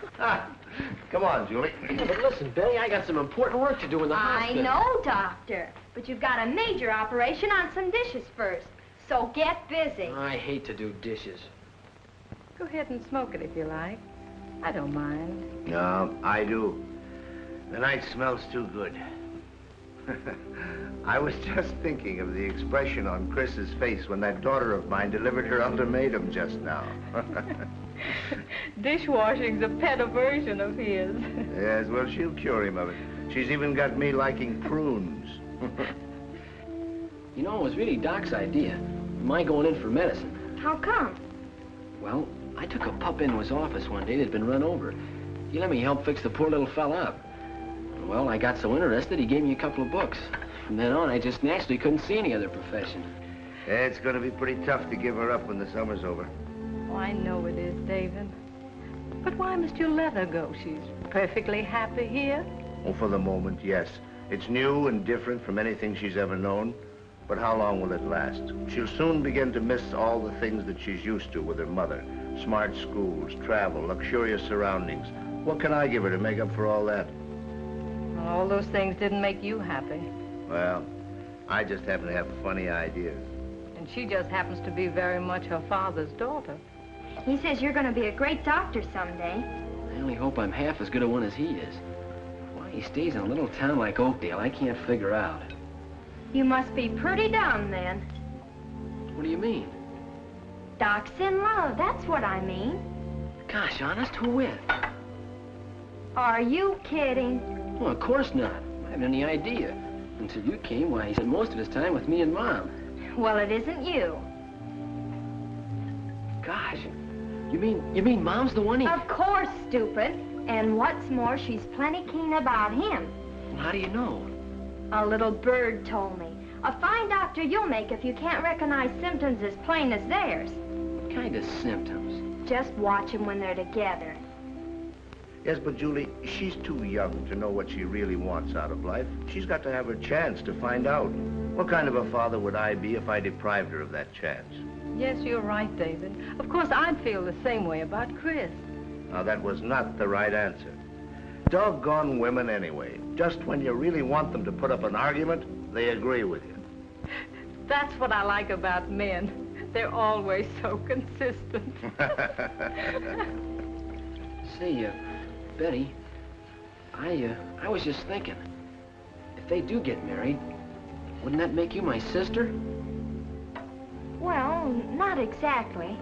Come on, Julie. Yeah, but listen, Betty, I got some important work to do in the hospital. I know, Doctor. But you've got a major operation on some dishes first. So get busy. I hate to do dishes. Go ahead and smoke it if you like. I don't mind. No, I do. The night smells too good. I was just thinking of the expression on Chris's face when that daughter of mine delivered her ultimatum just now. Dishwashing's a pet aversion of his. Yes, well, she'll cure him of it. She's even got me liking prunes. You know, it was really Doc's idea. My going in for medicine. How come? Well, I took a pup into his office one day that'd been run over. He let me help fix the poor little fella up. Well, I got so interested, he gave me a couple of books. From then on, I just naturally couldn't see any other profession. It's going to be pretty tough to give her up when the summer's over. Oh, I know it is, David. But why must you let her go? She's perfectly happy here. Oh, for the moment, yes. It's new and different from anything she's ever known. But how long will it last? She'll soon begin to miss all the things that she's used to with her mother. Smart schools, travel, luxurious surroundings. What can I give her to make up for all that? Well, all those things didn't make you happy. Well, I just happen to have funny ideas. And she just happens to be very much her father's daughter. He says you're going to be a great doctor someday. I only hope I'm half as good a one as he is. Why he stays in a little town like Oakdale, I can't figure out. You must be pretty down then. What do you mean? Doc's in love, that's what I mean. Gosh, honest, who with? Are you kidding? Well, of course not. I haven't any idea. Until you came, why, he spent most of his time with me and Mom. Well, it isn't you. Gosh, you mean Mom's the one he... Of course, stupid. And what's more, she's plenty keen about him. Well, how do you know? A little bird told me. A fine doctor you'll make if you can't recognize symptoms as plain as theirs. What kind of symptoms? Just watch them when they're together. Yes, but Julie, she's too young to know what she really wants out of life. She's got to have her chance to find out. What kind of a father would I be if I deprived her of that chance? Yes, you're right, David. Of course, I'd feel the same way about Chris. Now, that was not the right answer. Doggone women anyway. Just when you really want them to put up an argument, they agree with you. That's what I like about men. They're always so consistent. Say, Betty, I was just thinking, if they do get married, wouldn't that make you my sister? Well, not exactly.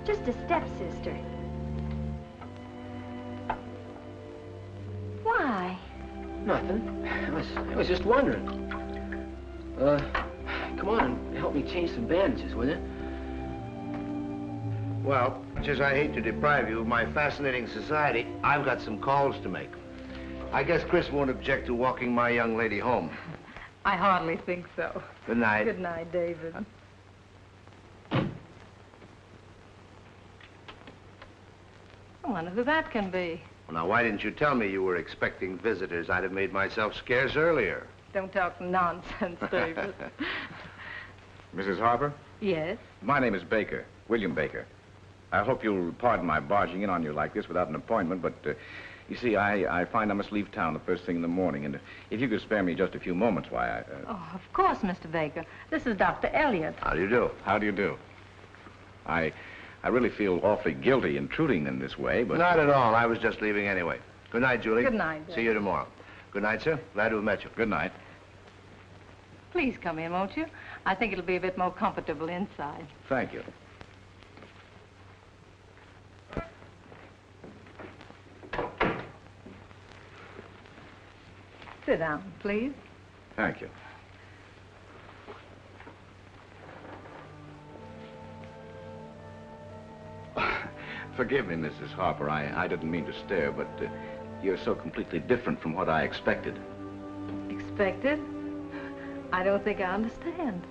Just a stepsister. Why? Nothing. I was just wondering. Come on and help me change some bandages, will you? Well, much as I hate to deprive you of my fascinating society, I've got some calls to make. I guess Chris won't object to walking my young lady home. I hardly think so. Good night. Good night, David. I wonder who that can be. Well, now, why didn't you tell me you were expecting visitors? I'd have made myself scarce earlier. Don't talk nonsense, David. Mrs. Harper? Yes? My name is Baker, William Baker. I hope you'll pardon my barging in on you like this without an appointment, but You see, I find I must leave town the first thing in the morning, and if you could spare me just a few moments, why, Oh, of course, Mr. Baker. This is Dr. Elliott. How do you do? How do you do? I really feel awfully guilty intruding in this way, but... Not at all. I was just leaving anyway. Good night, Julie. Good night, See you tomorrow. Good night, sir. Glad to have met you. Good night. Please come in, won't you? I think it'll be a bit more comfortable inside. Thank you. Sit down, please. Thank you. Forgive me, Mrs. Harper. I didn't mean to stare, but you're so completely different from what I expected. Expected? I don't think I understand.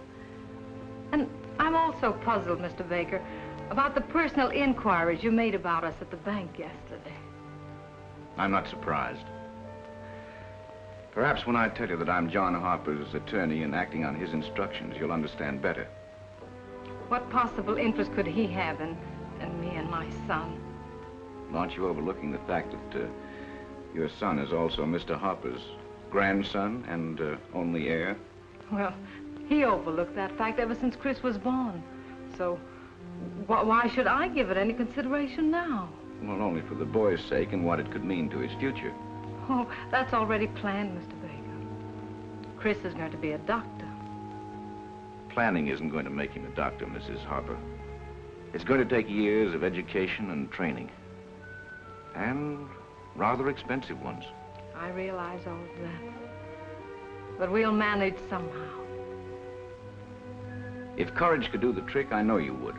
And I'm also puzzled, Mr. Baker, about the personal inquiries you made about us at the bank yesterday. I'm not surprised. Perhaps when I tell you that I'm John Harper's attorney and acting on his instructions, you'll understand better. What possible interest could he have in me and my son? Aren't you overlooking the fact that your son is also Mr. Harper's grandson and only heir? Well, he overlooked that fact ever since Chris was born. So, why should I give it any consideration now? Well, only for the boy's sake and what it could mean to his future. Oh, that's already planned, Mr. Baker. Chris is going to be a doctor. Planning isn't going to make him a doctor, Mrs. Harper. It's going to take years of education and training. And rather expensive ones. I realize all of that. But we'll manage somehow. If courage could do the trick, I know you would.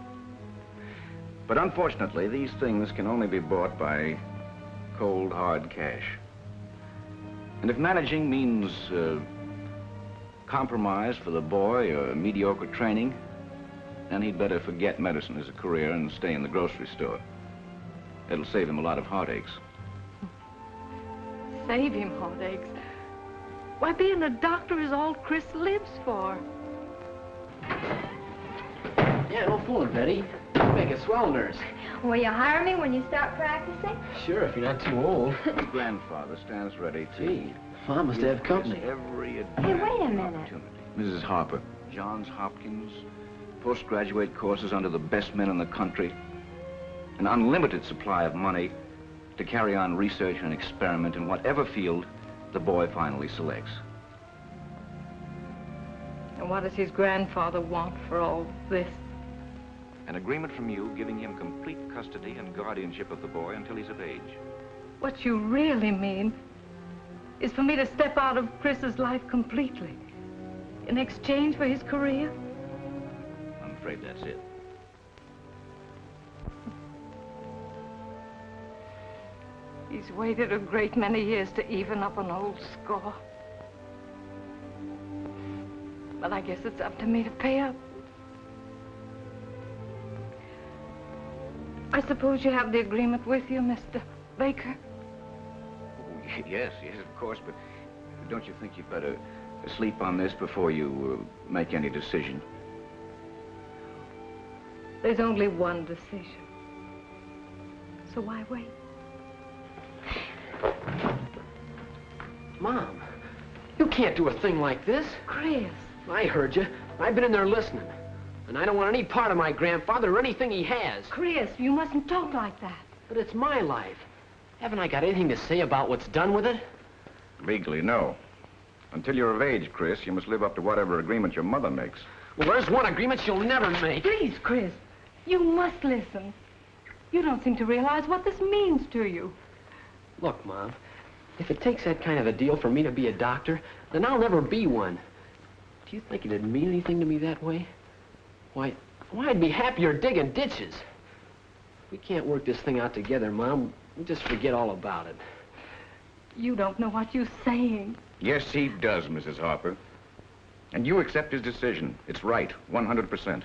But unfortunately, these things can only be bought by cold, hard cash. And if managing means compromise for the boy or mediocre training, then he'd better forget medicine as a career and stay in the grocery store. It'll save him a lot of heartaches. Save him heartaches? Why, being a doctor is all Chris lives for. Yeah, don't fool him, Betty. You make a swell nurse. Will you hire me when you start practicing? Sure, if you're not too old. Your grandfather stands ready to... Gee, Mom must have company. Every Hey, wait a minute. opportunity. Mrs. Harper, Johns Hopkins, postgraduate courses under the best men in the country, an unlimited supply of money to carry on research and experiment in whatever field the boy finally selects. And what does his grandfather want for all this? An agreement from you giving him complete custody and guardianship of the boy until he's of age. What you really mean is for me to step out of Chris's life completely in exchange for his career? I'm afraid that's it. He's waited a great many years to even up an old score. But I guess it's up to me to pay up. I suppose you have the agreement with you, Mr. Baker? Oh, yes, of course, but don't you think you'd better sleep on this before you make any decision? There's only one decision. So why wait? Mom, you can't do a thing like this. Chris. I heard you. I've been in there listening. And I don't want any part of my grandfather or anything he has. Chris, you mustn't talk like that. But it's my life. Haven't I got anything to say about what's done with it? Legally, no. Until you're of age, Chris, you must live up to whatever agreement your mother makes. Well, there's one agreement she'll never make. Please, Chris, you must listen. You don't seem to realize what this means to you. Look, Mom, if it takes that kind of a deal for me to be a doctor, then I'll never be one. Do you think it'd mean anything to me that way? Why, I'd be happier digging ditches. We can't work this thing out together, Mom. We'll just forget all about it. You don't know what you're saying. Yes, he does, Mrs. Harper. And you accept his decision. It's right, 100%.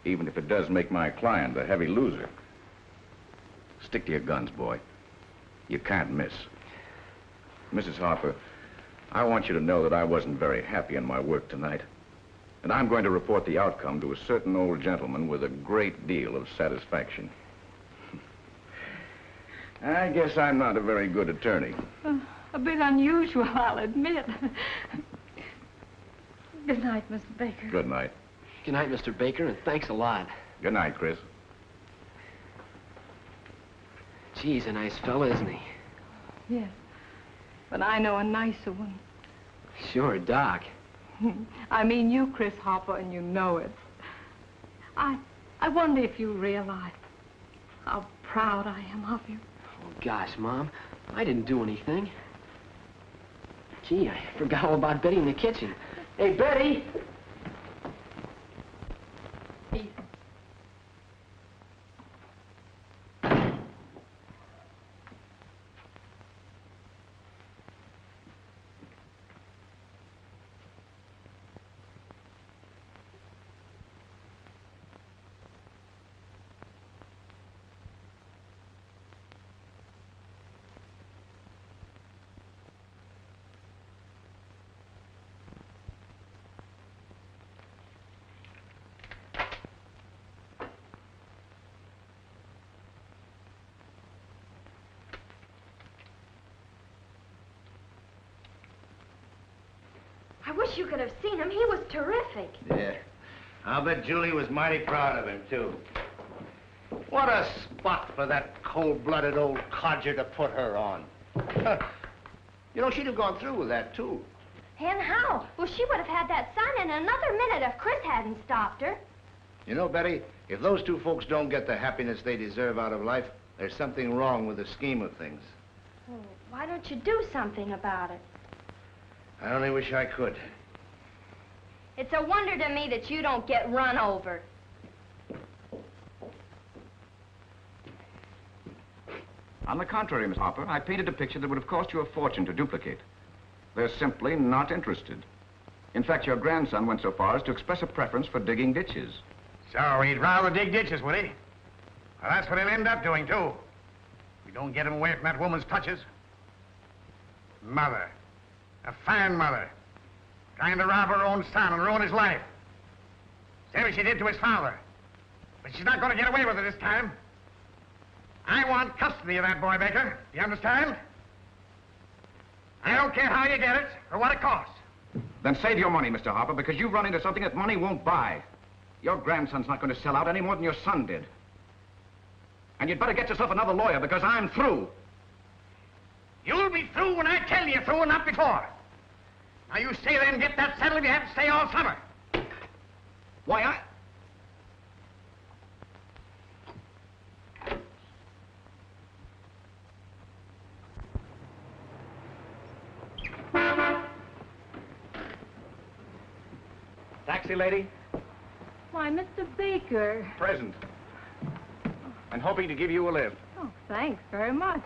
Even if it does make my client a heavy loser. Stick to your guns, boy. You can't miss. Mrs. Harper, I want you to know that I wasn't very happy in my work tonight. And I'm going to report the outcome to a certain old gentleman with a great deal of satisfaction. I guess I'm not a very good attorney. A bit unusual, I'll admit. Good night, Mr. Baker. Good night. Good night, Mr. Baker, and thanks a lot. Good night, Chris. Gee, he's a nice fella, isn't he? Yes, but I know a nicer one. Sure, Doc. I mean you, Chris Harper, and you know it. I wonder if you realize how proud I am of you. Oh, gosh, Mom, I didn't do anything. Gee, I forgot all about Betty in the kitchen. Hey, Betty! I wish you could have seen him. He was terrific. Yeah. I'll bet Julie was mighty proud of him, too. What a spot for that cold-blooded old codger to put her on. You know, she'd have gone through with that, too. And how? Well, she would have had that son in another minute if Chris hadn't stopped her. You know, Betty, if those two folks don't get the happiness they deserve out of life, there's something wrong with the scheme of things. Oh, why don't you do something about it? I only wish I could. It's a wonder to me that you don't get run over. On the contrary, Miss Harper, I painted a picture that would have cost you a fortune to duplicate. They're simply not interested. In fact, your grandson went so far as to express a preference for digging ditches. So he'd rather dig ditches, would he? Well, that's what he'll end up doing, too. We don't get him away from that woman's clutches. Mother. A fine mother. Trying to rob her own son and ruin his life. Same as she did to his father. But she's not going to get away with it this time. I want custody of that boy, Baker. Do you understand? I don't care how you get it or what it costs. Then save your money, Mr. Harper, because you've run into something that money won't buy. Your grandson's not going to sell out any more than your son did. And you'd better get yourself another lawyer, because I'm through. You'll be through when I tell you through and not before. Now you stay there and get that settled if you have to stay all summer. Why, Taxi, lady? Why, Mr. Baker. Present. And hoping to give you a lift. Oh, thanks very much.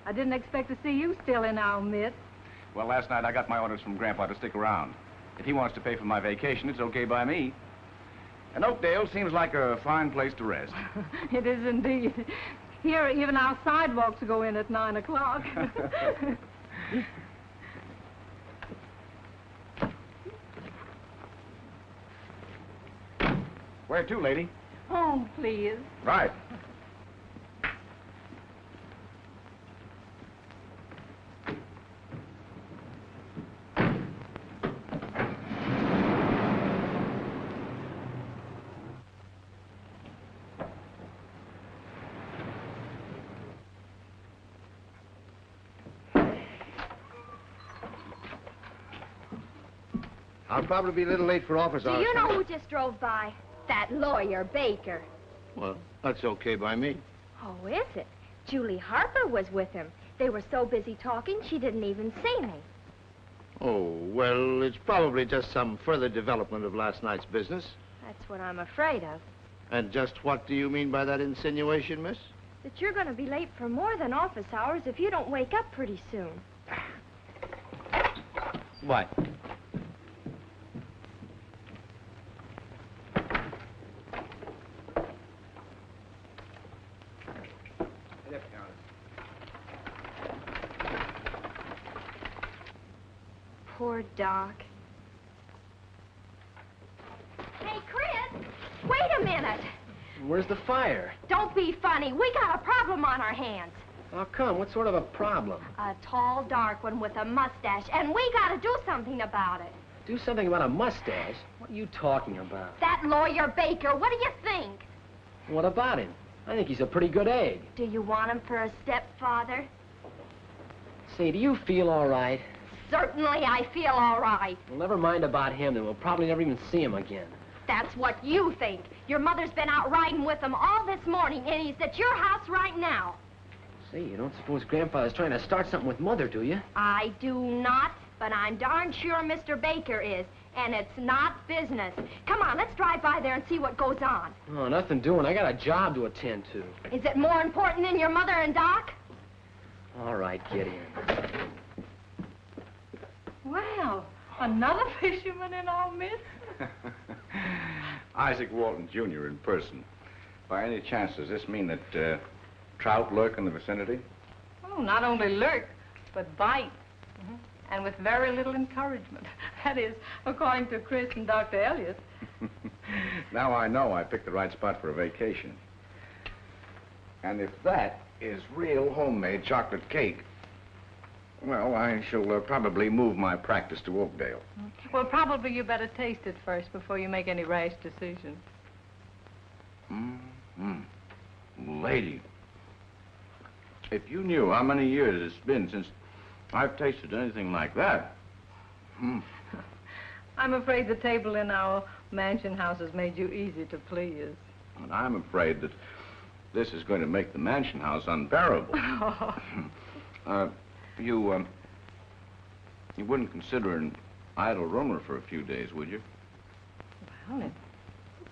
I didn't expect to see you still in our midst. Well, last night I got my orders from Grandpa to stick around. If he wants to pay for my vacation, it's okay by me. And Oakdale seems like a fine place to rest. It is indeed. Here, even our sidewalks go in at 9 o'clock. Where to, lady? Home, please. Right. I'll probably be a little late for office hours. Do you know who just drove by? That lawyer, Baker. Well, that's okay by me. Oh, is it? Julie Harper was with him. They were so busy talking, she didn't even see me. Oh, well, it's probably just some further development of last night's business. That's what I'm afraid of. And just what do you mean by that insinuation, miss? That you're going to be late for more than office hours if you don't wake up pretty soon. What? Poor Doc. Hey, Chris! Wait a minute! Where's the fire? Don't be funny. We got a problem on our hands. How come? What sort of a problem? A tall, dark one with a mustache, and we gotta do something about it. Do something about a mustache? What are you talking about? That lawyer Baker, what do you think? What about him? I think he's a pretty good egg. Do you want him for a stepfather? Say, do you feel all right? Certainly I feel all right. Well, never mind about him, then we'll probably never even see him again. That's what you think. Your mother's been out riding with him all this morning, and he's at your house right now. Say, you don't suppose Grandfather's trying to start something with Mother, do you? I do not, but I'm darn sure Mr. Baker is, and it's not business. Come on, let's drive by there and see what goes on. Oh, nothing doing. I got a job to attend to. Is it more important than your mother and Doc? All right, get in. Well, another fisherman in our midst. Isaac Walton, Jr. in person. By any chance, does this mean that trout lurk in the vicinity? Oh, not only lurk, but bite. And with very little encouragement. That is, according to Chris and Dr. Elliott. Now I know I picked the right spot for a vacation. And if that is real homemade chocolate cake, well, I shall probably move my practice to Oakdale. Well, probably you better taste it first before you make any rash decisions. Lady, if you knew how many years it's been since I've tasted anything like that. I'm afraid the table in our mansion house has made you easy to please. And I'm afraid that this is going to make the mansion house unbearable. You wouldn't consider an idle roomer for a few days, would you? Well,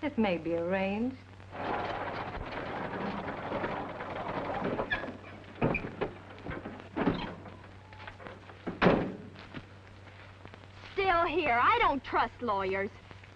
it may be arranged. Still here. I don't trust lawyers.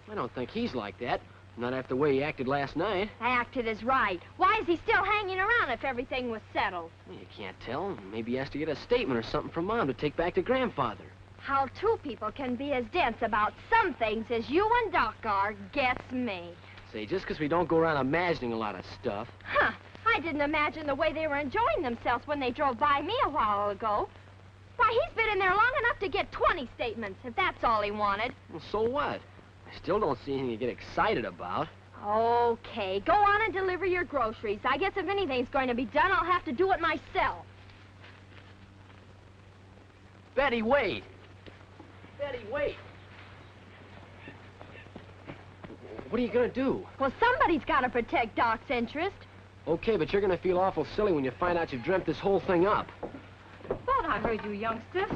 I don't think he's like that. Not after the way he acted last night. Acted is right. Why is he still hanging around if everything was settled? Well, you can't tell. Maybe he has to get a statement or something from Mom to take back to Grandfather. How two people can be as dense about some things as you and Doc are gets me. Say, just because we don't go around imagining a lot of stuff. Huh. I didn't imagine the way they were enjoying themselves when they drove by me a while ago. Why, he's been in there long enough to get 20 statements, if that's all he wanted. Well, so what? I still don't see anything to get excited about. Okay, go on and deliver your groceries. I guess if anything's going to be done, I'll have to do it myself. Betty, wait. Betty, wait. What are you gonna do? Well, somebody's got to protect Doc's interest. Okay, but you're gonna feel awful silly when you find out you dreamt this whole thing up. Thought I heard you youngsters.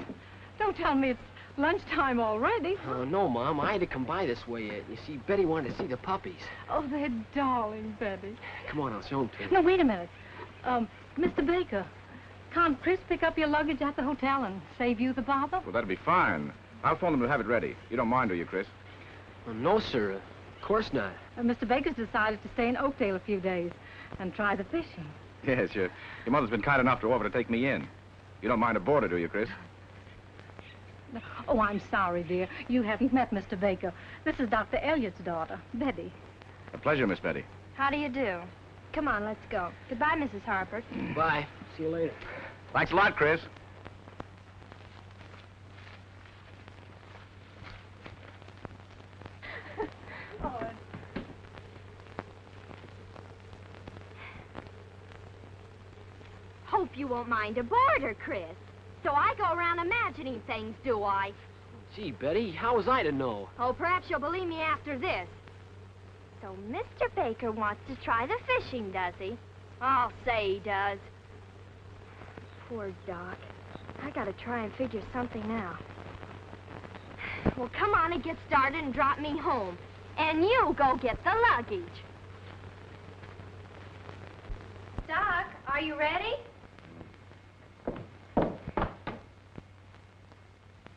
Don't tell me it's lunchtime already. Oh, no, Mom. I had to come by this way. You see, Betty wanted to see the puppies. Oh, they're darling, Betty. Come on, I'll show them to you. No, wait a minute. Mr. Baker, can't Chris pick up your luggage at the hotel and save you the bother? Well, that'd be fine. I'll phone them to have it ready. You don't mind, do you, Chris? Oh, no, sir. Of course not. Mr. Baker's decided to stay in Oakdale a few days and try the fishing. Yes, your mother's been kind enough to offer to take me in. You don't mind a boarder, do you, Chris? Oh, I'm sorry, dear. You haven't met Mr. Baker. This is Dr. Elliott's daughter, Betty. A pleasure, Miss Betty. How do you do? Come on, let's go. Goodbye, Mrs. Harper. Bye. See you later. Thanks a lot, Chris. Hope you won't mind a boarder, Chris. So I go around imagining things, do I? Gee, Betty, how was I to know? Oh, perhaps you'll believe me after this. So Mr. Baker wants to try the fishing, does he? I'll say he does. Poor Doc. I gotta try and figure something out. Well, come on and get started and drop me home. And you go get the luggage. Doc, are you ready?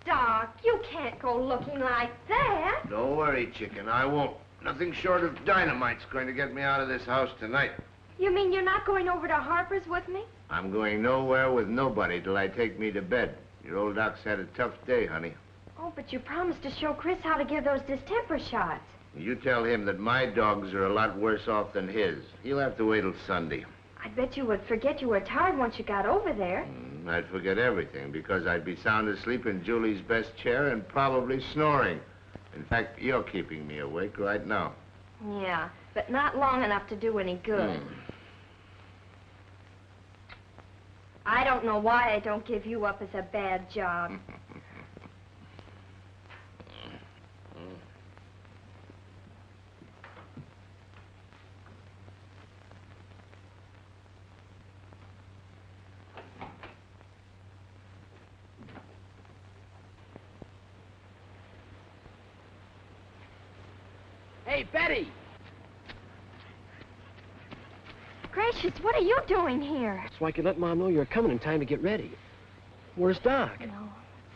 Doc, you can't go looking like that. Don't worry, chicken. I won't. Nothing short of dynamite's going to get me out of this house tonight. You mean you're not going over to Harper's with me? I'm going nowhere with nobody till I take me to bed. Your old doc's had a tough day, honey. Oh, but you promised to show Chris how to give those distemper shots. You tell him that my dogs are a lot worse off than his. He'll have to wait till Sunday. I bet you would forget you were tired once you got over there. I'd forget everything because I'd be sound asleep in Julie's best chair and probably snoring. In fact, you're keeping me awake right now. Yeah, but not long enough to do any good. I don't know why I don't give you up as a bad job. Hey, Betty! Gracious, what are you doing here? So I could let Mom know you're coming in time to get ready. Where's Doc? No.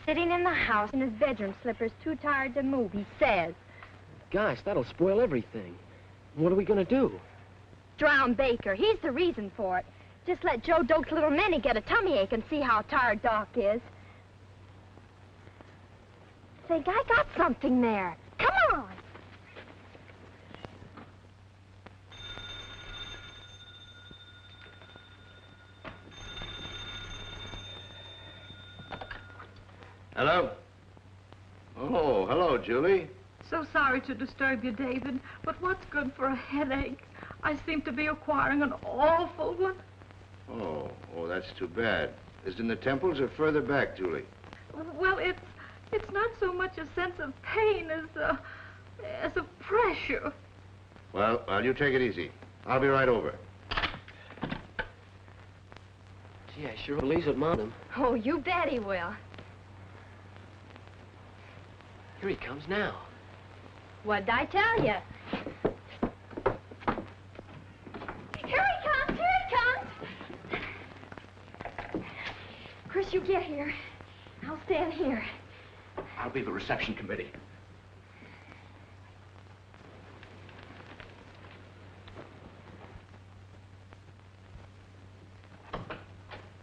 Sitting in the house in his bedroom slippers, too tired to move, he says. Gosh, that'll spoil everything. What are we gonna do? Drown Baker. He's the reason for it. Just let Joe Doak's little Minnie get a tummy ache and see how tired Doc is. Think I got something there. Come on. Hello? Oh, hello, Julie. So sorry to disturb you, David, but what's good for a headache? I seem to be acquiring an awful one. Oh, that's too bad. Is it in the temples or further back, Julie? Well, it's not so much a sense of pain as a pressure. Well, you take it easy. I'll be right over. Gee, I sure believes it, Mom. Oh, you bet he will. Here he comes now. What'd I tell you? Here he comes, here he comes! Chris, you get here. I'll stand here. I'll be the reception committee.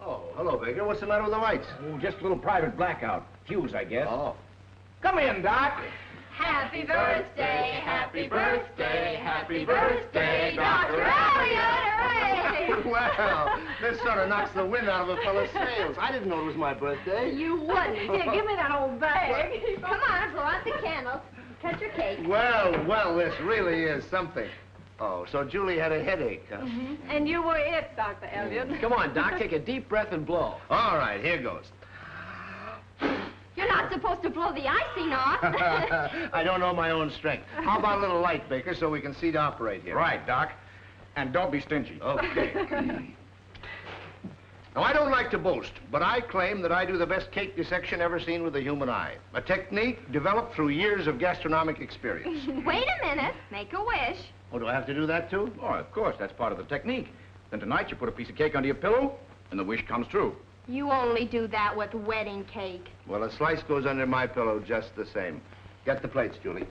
Oh, hello, Baker. What's the matter with the lights? Oh, just a little private blackout. Fuse, I guess. Oh. Come in, Doc. Happy birthday, happy birthday, happy birthday, Dr. Elliott! Hooray! Well, this sort of knocks the wind out of a fellow's sails. I didn't know it was my birthday. You wouldn't. Here, give me that old bag. Come on, blow out the candles. Cut your cake. Well, this really is something. Oh, so Julie had a headache, huh? And you were it, Dr. Elliott. Come on, Doc, take a deep breath and blow. All right, here goes. You're not supposed to blow the icing off. I don't know my own strength. How about a little light, Baker, so we can see to operate here? Right, Doc. And don't be stingy. Okay. Now, I don't like to boast, but I claim that I do the best cake dissection ever seen with the human eye. A technique developed through years of gastronomic experience. Wait a minute. Make a wish. Oh, do I have to do that, too? Oh, of course, that's part of the technique. Then tonight you put a piece of cake under your pillow, and the wish comes true. You only do that with wedding cake. Well, a slice goes under my pillow just the same. Get the plates, Julie.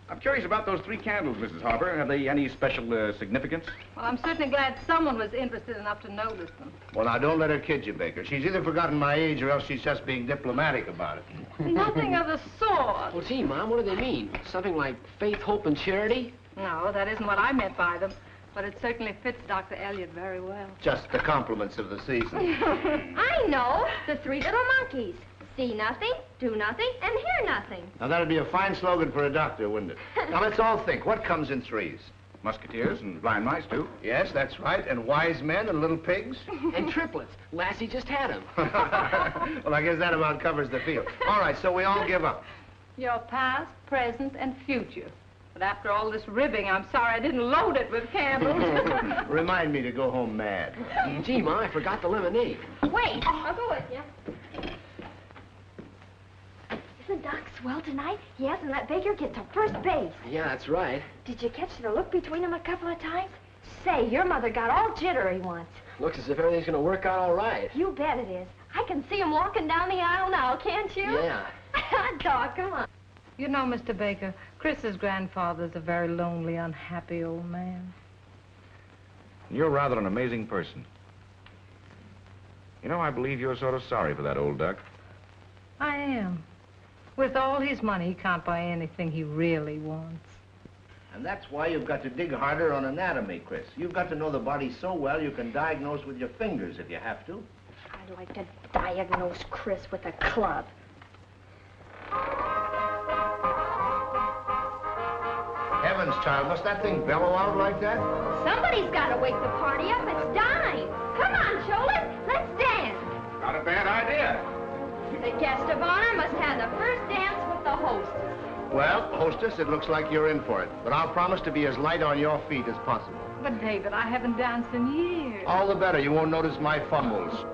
I'm curious about those 3 candles, Mrs. Harper. Have they any special significance? Well, I'm certainly glad someone was interested enough to notice them. Well, now, don't let her kid you, Baker. She's either forgotten my age or else she's just being diplomatic about it. Nothing of the sort. Well, gee, Mom, what do they mean? Something like faith, hope, and charity? No, that isn't what I meant by them. But it certainly fits Dr. Elliott very well. Just the compliments of the season. I know. The 3 little monkeys. See nothing, do nothing, and hear nothing. Now, that'd be a fine slogan for a doctor, wouldn't it? Now, let's all think. What comes in 3s? Musketeers and blind mice, too. Yes, that's right. And wise men and little pigs. And triplets. Lassie just had them. Well, I guess that about covers the field. All right, so we all give up. Your past, present, and future. But after all this ribbing, I'm sorry I didn't load it with candles. Remind me to go home mad. Gee, Ma, I forgot the lemonade. Wait, I'll go with you. Isn't Doc swell tonight? Yes, and that Baker gets to first base. Yeah, that's right. Did you catch the look between them a couple of times? Say, your mother got all jittery once. Looks as if everything's gonna work out all right. You bet it is. I can see him walking down the aisle now, can't you? Yeah. Doc, come on. You know, Mr. Baker, Chris's grandfather's a very lonely, unhappy old man. You're rather an amazing person. You know, I believe you're sort of sorry for that old duck. I am. With all his money, he can't buy anything he really wants. And that's why you've got to dig harder on anatomy, Chris. You've got to know the body so well you can diagnose with your fingers if you have to. I'd like to diagnose Chris with a club. Heavens, child, must that thing bellow out like that? Somebody's got to wake the party up. It's dime. Come on, shoulders. Let's dance. Not a bad idea. The guest of honor must have the first dance with the host. Well, hostess, it looks like you're in for it. But I'll promise to be as light on your feet as possible. But, David, I haven't danced in years. All the better. You won't notice my fumbles.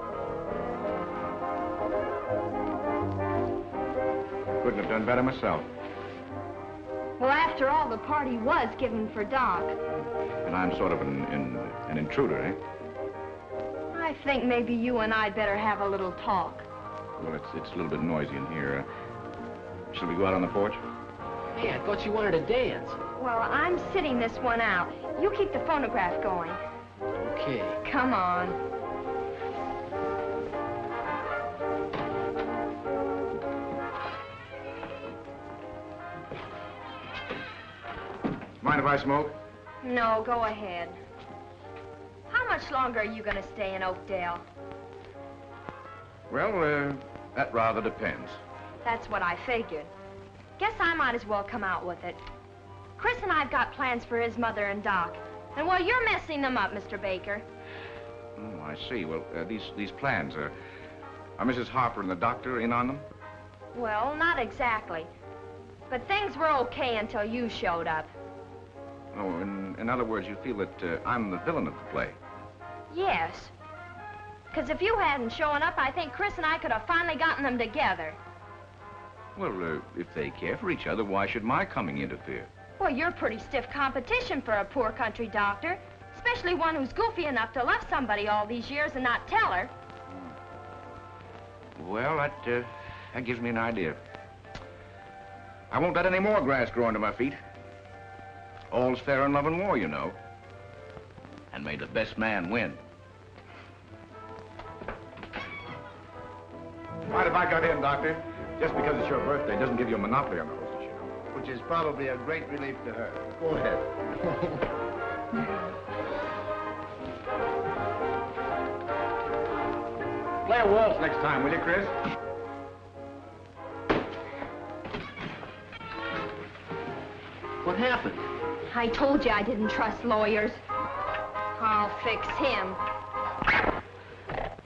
Couldn't have done better myself. Well, after all, the party was given for Doc. And I'm sort of an intruder, eh? I think maybe you and I'd better have a little talk. Well, it's a little bit noisy in here. Shall we go out on the porch? Hey, I thought you wanted to dance. Well, I'm sitting this one out. You keep the phonograph going. Okay. Come on. Mind if I smoke? No, go ahead. How much longer are you going to stay in Oakdale? Well, that rather depends. That's what I figured. Guess I might as well come out with it. Chris and I've got plans for his mother and Doc. And, well, you're messing them up, Mr. Baker. Oh, I see. Well, these plans, are Mrs. Harper and the doctor in on them? Well, not exactly. But things were okay until you showed up. Oh, in other words, you feel that I'm the villain of the play? Yes. Because if you hadn't shown up, I think Chris and I could have finally gotten them together. Well, if they care for each other, why should my coming interfere? Well, you're pretty stiff competition for a poor country doctor, especially one who's goofy enough to love somebody all these years and not tell her. Well, that gives me an idea. I won't let any more grass grow under my feet. All's fair in love and war, you know. And may the best man win. Mind if I got in, Doctor? Just because it's your birthday doesn't give you a monopoly on the hostess, you know. Which is probably a great relief to her. Go ahead. Play a waltz next time, will you, Chris? What happened? I told you I didn't trust lawyers. I'll fix him.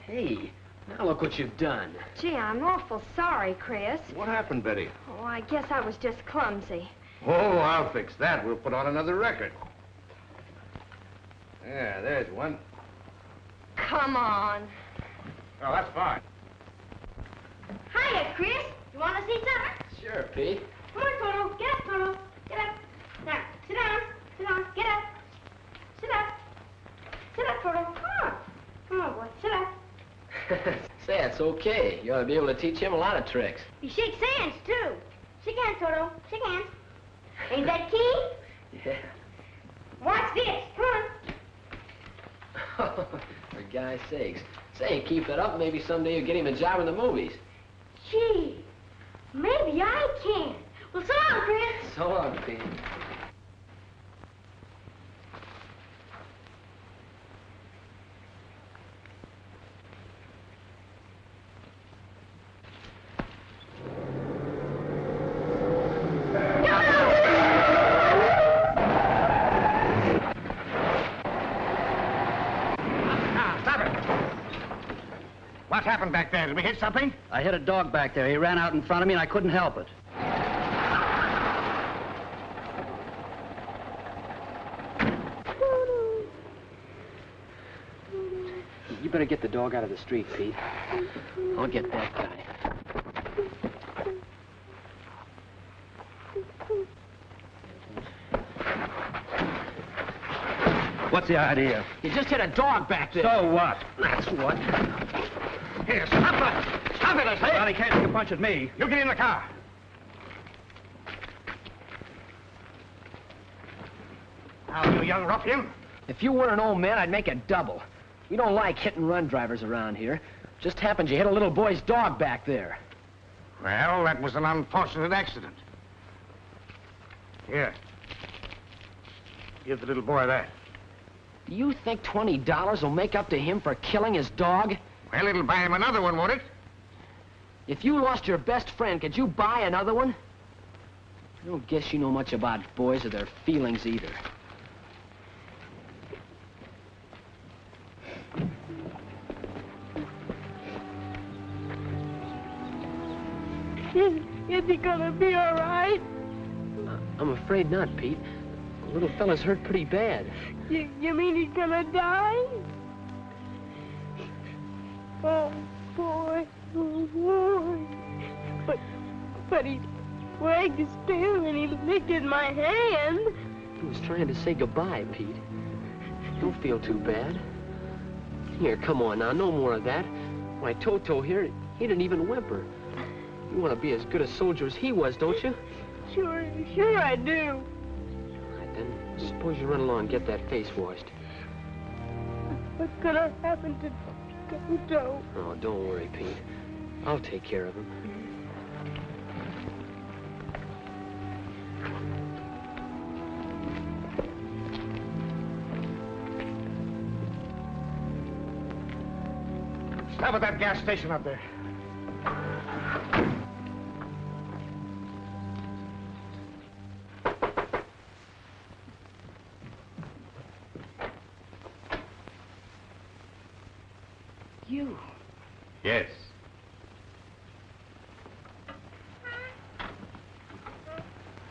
Hey, now look what you've done. Gee, I'm awful sorry, Chris. What happened, Betty? Oh, I guess I was just clumsy. Oh, I'll fix that. We'll put on another record. Yeah, there's one. Come on. Oh, that's fine. Hiya, Chris. You want to see something? Sure, Pete. Come on, Toto. Get up, Toto. Get up. Now, sit down. Sit down. Get up. Sit up. Sit up, Toto. Come on. Come on, boy. Sit up. Say, it's okay. You ought to be able to teach him a lot of tricks. He shakes hands, too. Shake hands, Toto. Shake hands. Ain't that key? Yeah. Watch this. Come on. For guy's sakes. Say, keep it up. Maybe someday you'll get him a job in the movies. Gee, maybe I can. Well, so long, Chris. So long, Pete. What happened back there? Did we hit something? I hit a dog back there. He ran out in front of me, and I couldn't help it. You better get the dog out of the street, Pete. I'll get that guy. What's the idea? You just hit a dog back there. So what? That's what. Here, stop it! Stop it, I say! Well, he can't take a punch at me. You get in the car. Now, you young ruffian. If you were an old man, I'd make a double. We don't like hit-and-run drivers around here. Just happens you hit a little boy's dog back there. Well, that was an unfortunate accident. Here. Give the little boy that. Do you think $20 will make up to him for killing his dog? Well, it'll buy him another one, won't it? If you lost your best friend, could you buy another one? I don't guess you know much about boys or their feelings either. Is he gonna be all right? I'm afraid not, Pete. The little fella's hurt pretty bad. You mean he's gonna die? Oh, boy. Oh, boy. But he wagged his tail and he lifted my hand. He was trying to say goodbye, Pete. Don't feel too bad. Here, come on now, no more of that. Why, Toto here, he didn't even whimper. You want to be as good a soldier as he was, don't you? Sure I do. All right, then, suppose you run along and get that face washed. What's gonna happen to Toto? Oh, don't worry, Pete. I'll take care of him. Stop at that gas station up there. You? Yes.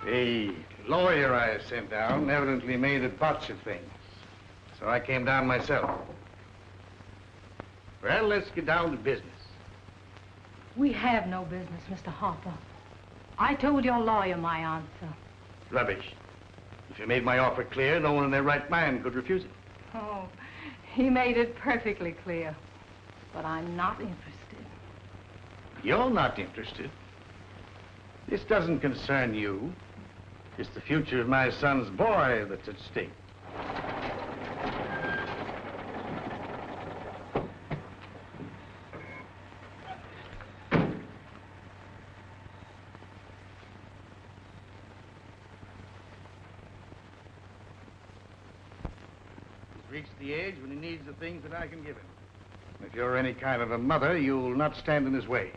The lawyer I sent down evidently made a botch of things. So I came down myself. Well, let's get down to business. We have no business, Mr. Harper. I told your lawyer my answer. Rubbish. If you made my offer clear, no one in their right mind could refuse it. Oh, he made it perfectly clear. But I'm not interested. You're not interested. This doesn't concern you. It's the future of my son's boy that's at stake. He's reached the age when he needs the things that I can give him. If you're any kind of a mother, you'll not stand in his way.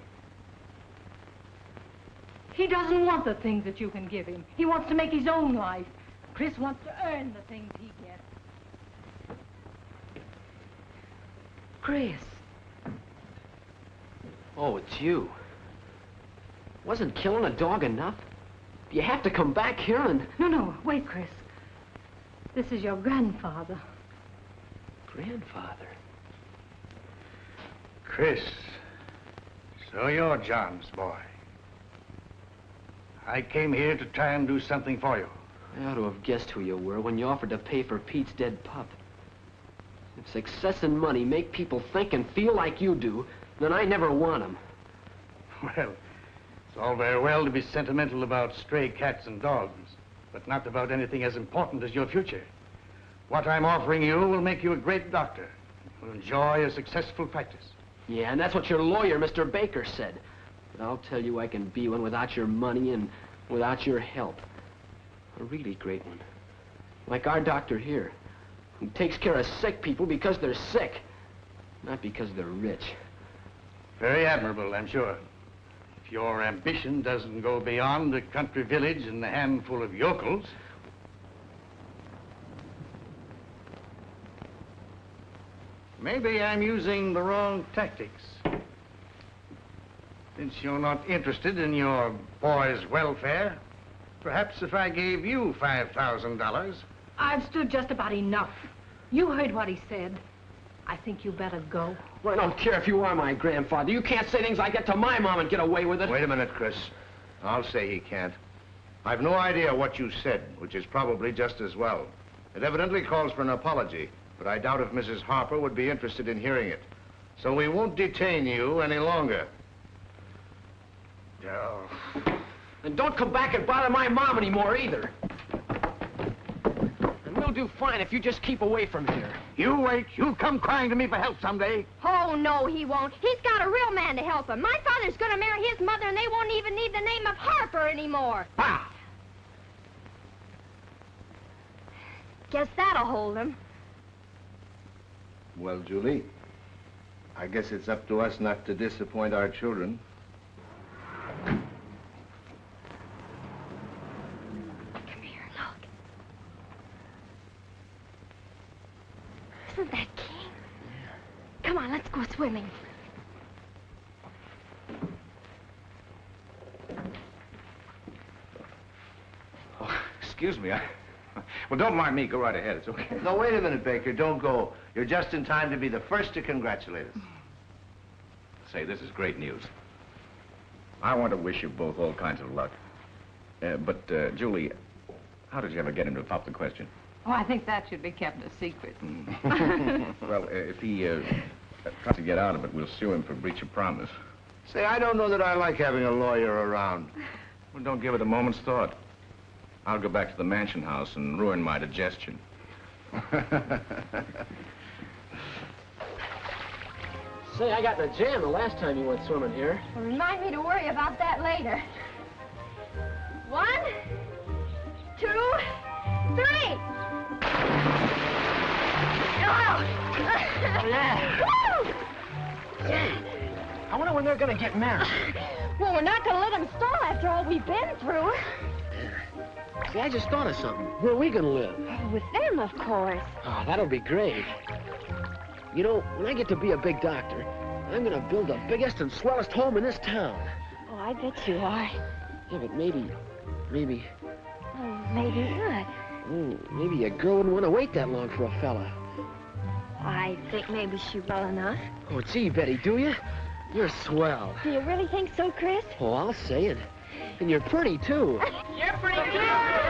He doesn't want the things that you can give him. He wants to make his own life. Chris wants to earn the things he gets. Chris. Oh, it's you. Wasn't killing a dog enough? You have to come back here and... No, wait, Chris. This is your grandfather. Grandfather? Chris, so you're John's boy. I came here to try and do something for you. I ought to have guessed who you were when you offered to pay for Pete's dead pup. If success and money make people think and feel like you do, then I never want them. Well, it's all very well to be sentimental about stray cats and dogs, but not about anything as important as your future. What I'm offering you will make you a great doctor. You'll enjoy a successful practice. Yeah, and that's what your lawyer, Mr. Baker, said. But I'll tell you I can be one without your money and without your help. A really great one. Like our doctor here, who takes care of sick people because they're sick, not because they're rich. Very admirable, I'm sure. If your ambition doesn't go beyond a country village and a handful of yokels. Maybe I'm using the wrong tactics. Since you're not interested in your boy's welfare, perhaps if I gave you $5,000... I've stood just about enough. You heard what he said. I think you better go. Well, I don't care if you are my grandfather. You can't say things like that to my mom and get away with it. Wait a minute, Chris. I'll say he can't. I've no idea what you said, which is probably just as well. It evidently calls for an apology, but I doubt if Mrs. Harper would be interested in hearing it. So we won't detain you any longer. Oh. And don't come back and bother my mom anymore, either. And we'll do fine if you just keep away from here. You wait. You'll come crying to me for help someday. Oh, no, he won't. He's got a real man to help him. My father's going to marry his mother, and they won't even need the name of Harper anymore. Ah! Guess that'll hold him. Well, Julie, I guess it's up to us not to disappoint our children. Come here, look. Isn't that King? Come on, let's go swimming. Oh, excuse me. Well, don't mind me. Go right ahead. It's okay. No, wait a minute, Baker. Don't go. You're just in time to be the first to congratulate us. Say, this is great news. I want to wish you both all kinds of luck. But, Julie, how did you ever get him to pop the question? Oh, I think that should be kept a secret. Well, if he tries to get out of it, we'll sue him for breach of promise. Say, I don't know that I like having a lawyer around. Well, don't give it a moment's thought. I'll go back to the mansion house and ruin my digestion. Say, I got in a jam the last time you went swimming here. Well, remind me to worry about that later. 1, 2, 3. Oh! Yeah. Woo! I wonder when they're gonna get married. Well, we're not gonna let him stall after all we've been through. See, I just thought of something. Where are we gonna live? Oh, with them, of course. Oh, that'll be great. You know, when I get to be a big doctor, I'm gonna build the biggest and swellest home in this town. Oh, I bet you are. Yeah, but maybe... Oh, maybe not. Maybe a girl wouldn't want to wait that long for a fella. I think maybe she will enough. Oh, gee, Betty, do you? You're swell. Do you really think so, Chris? Oh, I'll say it. And you're pretty, too. You're pretty good.